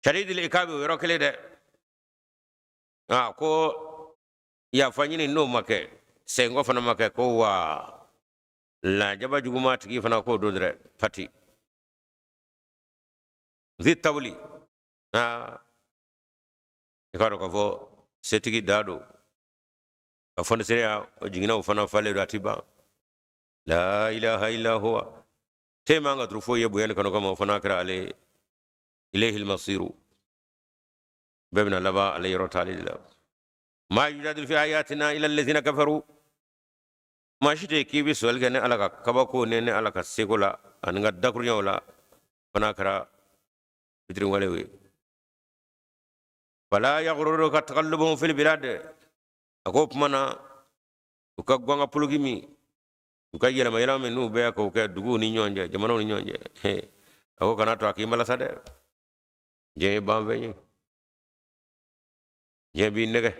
shadid al ikabi wero kele de ko ya fanyini no make sengo fana make ko wa la jaba juguma tigi fana ko do dre fati zi tawli ikaro ko fo setigi dado afon seria o jingina fana fale ratiba la ilaha illa huwa tema nga trufo yebu yan kano kama fana kra ale ilayhi almasiru babna laba alayhi rotali la ma yujadil fi ayatina ila alladhina kafaru ma shite kibi sol gane alaka kabako ne alaka segola anga dakurnya wala fana kra bidrin walewe fala yaghruruka taqallubuhum fil bilad akop mana ukagwanga pulugimi ukayela mayela menu be ko ke dugu ni nyonje jamano ni nyonje ako kana to akimala sade je bambe ni je bi nege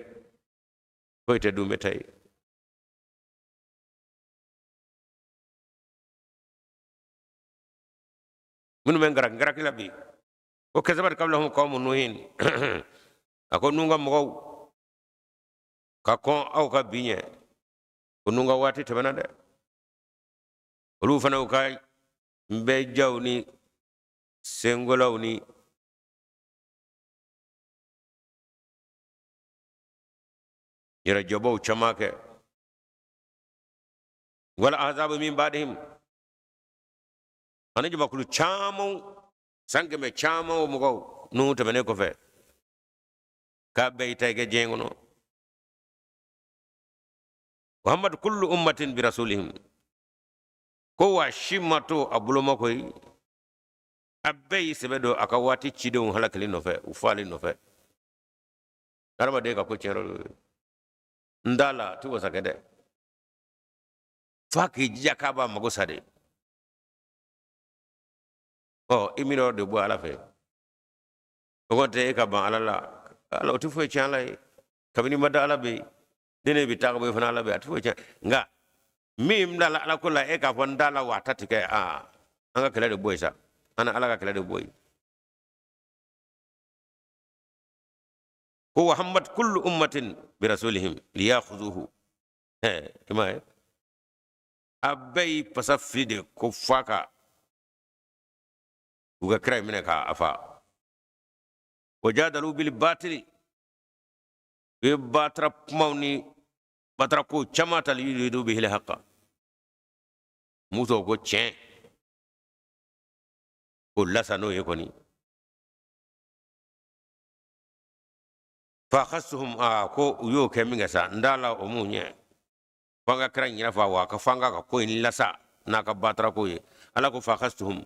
ko te du metay munu men garak labi o kazabat qablahum qawmun nuhin ako nunga mo ka kon aw ka binye nunga wati tebana de olu fana ukay mbe jawni sengolawni yara jobo chamake wala azabu min ba'dihim ana juba kulu chamo sanke me chamo mo nu tebane ko fe ka be tayge jengono muhammad kullu ummatin bi rasulihim ko wa shimato abuloma koy abbe sebedo aka wati chidon halakali no fe ufali no fe darma de ka ko chero ndala tu wasakede faki jakaba magosade imiro de bo ala fe ogonte ka ban ala la ala otu fo chala kabini mada ala be dene bi tago be fana ala be atu fo nga mim dala ala kula ka fon dala watati ke anga kala de boy sa ana ala ka kala de boy huwa hammat kullu ummatin bi rasulihim liyakhudhuhu kama abay pasafide ko faka uga kray mine ka afa wajadalu bil batili be batra mawni batra ko chamata li yudu bihi al haqa muso ko chen ko lasano ye koni fa khassuhum ko uyo keminga sa ndala omunye fanga kran nyina fa wa ka fanga ka ko in lasa na ka batra ko ye ala ko fa khastuhum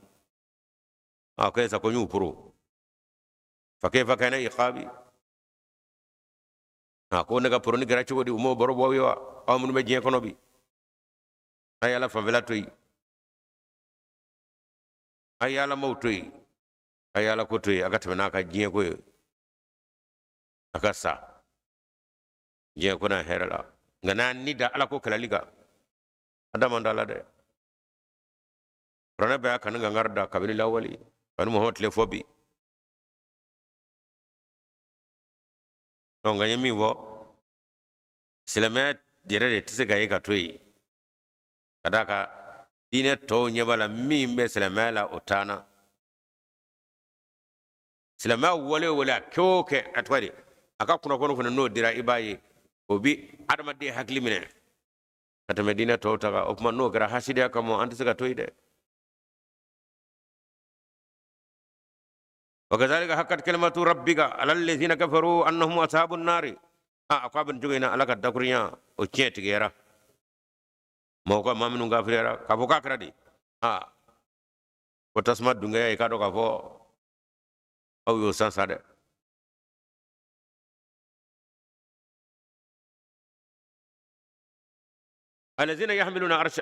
ko sa ko nyu pro fa kayfa kana iqabi ko naga pro ni gara chodi umo boro bo yo amunu be je kono bi ayala fa vela toy ayala mawtoy ayala ko toy aga tana ka je ko aka sa je ko na herala ngana nida ala ko kala liga adama ndala de rana ba kan ngarda kabini lawali kan muhammad le fobi donc ngani mi wo silama dire de tise ga yika toyi kadaka dine to nyebala mi be silama la otana silama wole wala kyoke atwari aka kuna kono no dira ibayi obi adama de hakli mine kata medina to taga opma no gara haside kamo antise ga toyi de وكذلك حقت كلمة ربك على الذين كفروا أنهم أصحاب النار أقابل جوينا على كدكريا وشيت غيره موكا ما منو غافريرا كفو كاكردي وتسمع دنيا يكادو كفو أو يوسان سادة الذين يحملون عرش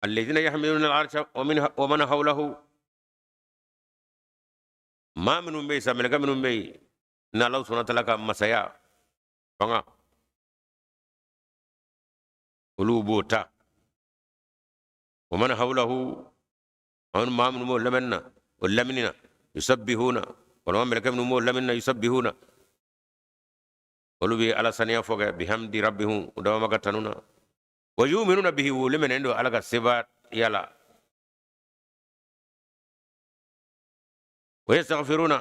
الذين يحملون العرش ومن حوله ما منهم بيسا ملك منهم بي نالله سبحانه وتعالى مسايا فانا قلوبوتا ومن حوله ما منهم لمنا ولمننا يسبحون وما ملك منهم لمنا يسبحون قلوبي على سنيا فوق بحمد ربهم ودوما كتنونا ويؤمنون به ولمن عنده على الصفات يلا ويستغفرون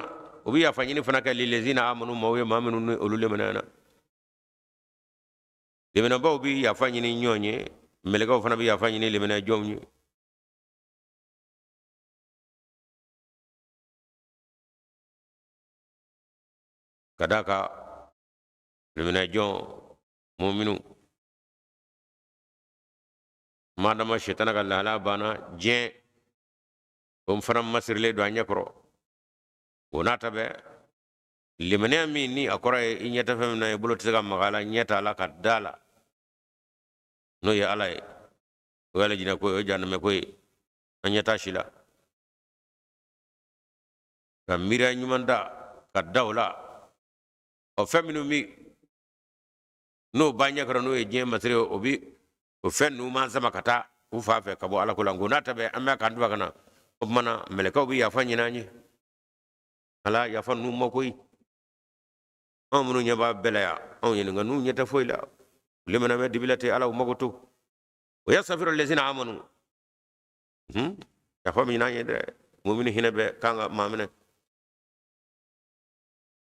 وبيا فاني فنك للذين امنوا ما امنوا اولو منانا لمن باو بي يا فاني نيوني ملكو فنا بي يا فاني لمن جومني كداكا لمن جون مؤمنون madama shetana ka lahala bana jien o fana masirle do anya koro wonata be limane mi ni akora e nyata fem na bulo tiga magala nyata la ka dala no ya alay wala jina ko o janme ko anyata shila ka mira nyumanda ka dawla o feminu mi no banya koro no e jien masire obi o fennu ma sama kata u fa fe kabo ala kula ngona tabe amma kan duwa kana o mana meleka bi ya fanyi nani ala ya fannu mo koy on munu nyaba bela ya on yen nganu nyeta foyla limana me dibilate ala mo goto wa yasafiru allazina amanu ya fami nani de mu'minu hinabe kanga mamene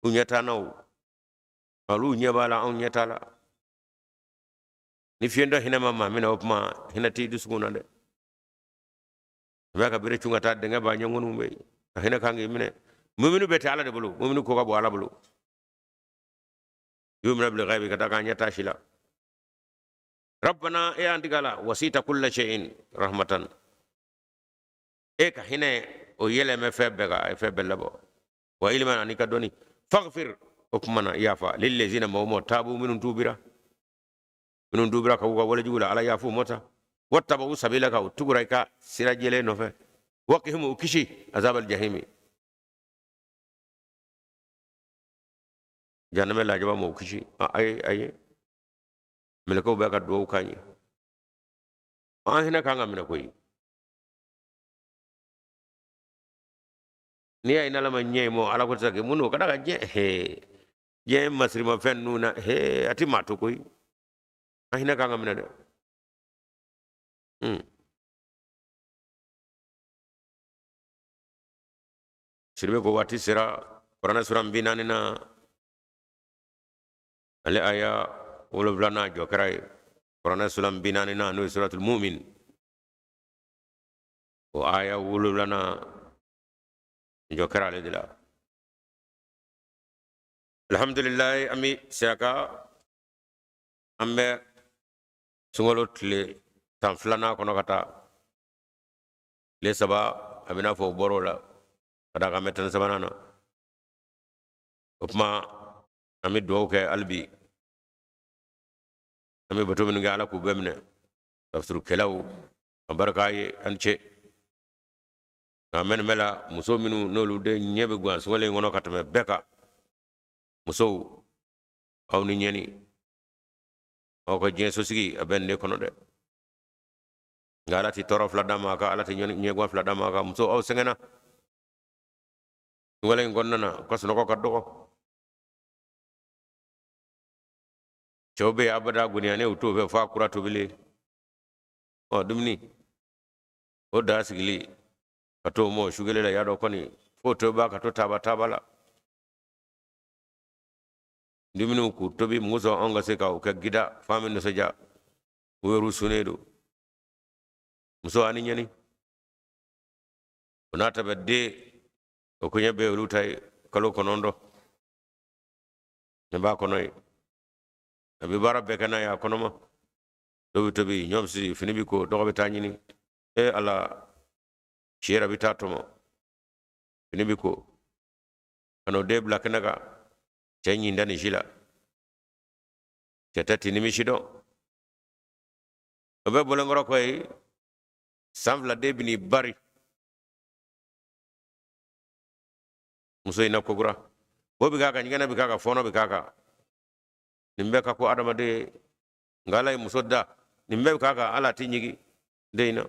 u nyeta naw alu nyaba la on nyeta la ni fiendo hina mama mina opma hina ti dusuguna de baka bire chunga ta denga ba nyongonu be hina kangi mine muminu bete ala de bulu muminu ko ka bo ala bulu yumna bil ghaibi kata ka nyata shila rabbana e andigala wasita kull shay'in rahmatan e ka hina o yele me febbe ga e febbe labo wa ilman anika doni faghfir ukmana yafa lil ladzina mawmu tabu minun tubira minun dubira ka wala jugula ala yafu mota wattaba sabilaka utuguraika sirajele no fe waqihum ukishi azab al jahimi janame la jaba mo ukishi ay melako ba ka do kanyi hina kanga mina koy ni ay nala ma nyey mo ala ko tagi munu kada ka je masri ma fennuna ati matu koy hina kanga mina de sirbe ko wati sira Qur'an suram binanina ale aya wolo blana jokray Qur'an suram binanina no suratul mu'min o aya wolo blana jokra le dila alhamdulillah ami siaka ambe sungolo tile tan flana kono kata le saba abina fo borola kada ka metan sabanana upma ami do ke albi ami bato min ga ala ku bemne tafsir kelaw barakaye anche amen mela muso minu nolu de nyebe gwan sungole ngono katame beka muso aw ni nyeni o ko jen sosigi aben ne kono de ngala ti torof la dama ka ala ti nyegwa fla dama ka muso aw sengena ngole ngonnana ko sono ko kaddo ko chobe abada guniane uto be fa kura to bile o dumni o da sigili kato mo shugele la yado koni foto ba kato tabala duminu ku tobi muso onga se ka o ka gida famin no soja weru sunedo muso ani nyani onata bedde o ko nyebe lutay kalo konondo ne ba konoy abi bara be kana ya konoma tobi nyom si finibi ko dogo be tanyini e ala shira bitatomo finibi ko kano de black naga chanyi ndani jila chatati nimishido obe bolengoro koy samvla de bini bari muso ina kogura bobi kaka nyigana bi kaka fono bi kaka nimbe ka ko adama de ngala muso da nimbe kaka ala tinyigi deina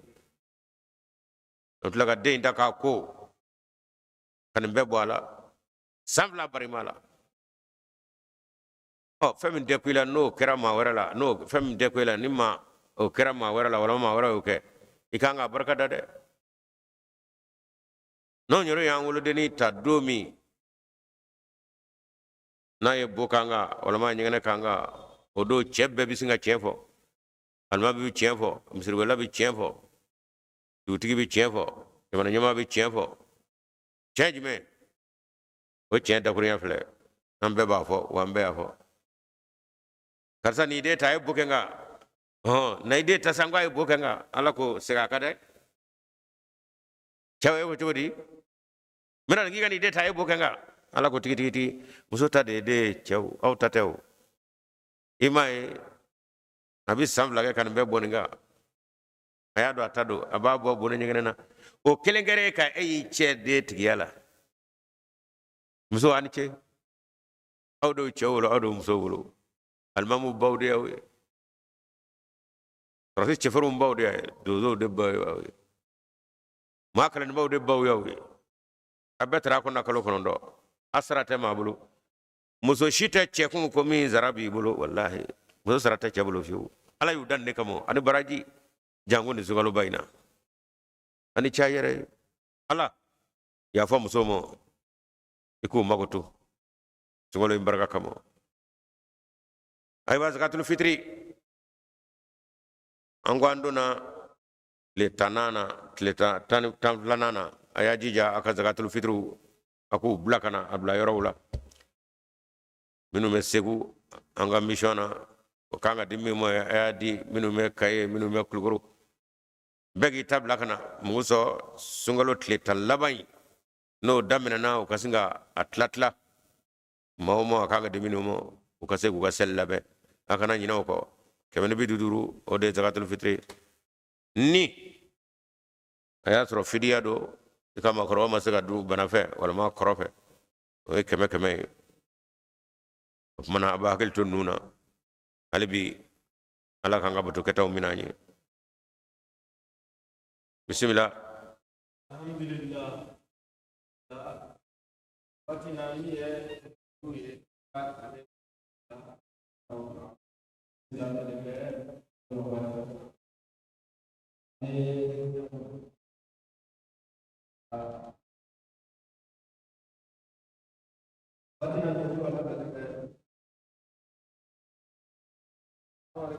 otlaga de inda ka ko kanimbe boala samvla bari mala o femi de kwila no kera ma werala no femi de kwila nimma o kera ma werala wala ma wera o ke ikanga barka dade no nyoro ya ngulu de ni tadomi na ye bokanga wala ma nyingene kanga odo chebbe bisinga chefo alma bi chefo misir wala bi chefo dutigi bi chefo yamana nyama bi chefo change me o chen da kuriya fle ambe ba fo wambe afo karsa ni de tay bukenga na ide ta sangwa bukenga ala ko sega kade chawe ko chodi mena ngi gani de tay bukenga ala ko tigi musuta de chaw au tatew imai abi samla ke kan be boninga ayado atado ababo bonin ngena o kelengere ka eyi che de tigiyala muso ani che awdo chewlo awdo muso wolo almamu bawde yawe rasi cheferum bawde yawe dozo de bawe makala ni bawde bawe yawe abetra ko nakalo kono do asrate mabulu muso shita chekun ko mi zarabi bulu wallahi muso sarata chabulu fiu ala yu dan ne kamo ani baraji jango ni sugalo bayna ani chayere ala ya fa muso mo iku magotu sugalo imbarga kamo aywa zakatul fitri angwanduna le tanana tanana ayajija aka zakatul fitru aku blakana abla yorawla minu me segu anga misiona kanga dimmi mo ayadi minu me kaye minu me kulguru begi tabla kana muso sungalo tleta labay no damina na o kasinga atlatla mawmo kanga diminu mo o kasegu ga sellabe akana nyina ko kemene bi duduru o de zakatul fitri ni ayatro fidiya do kama koro ma sega du banafe wala ma korofe o keme mana abakil to nuna alibi ala kanga butu ketaw minani bismillah alhamdulillah fatina ni e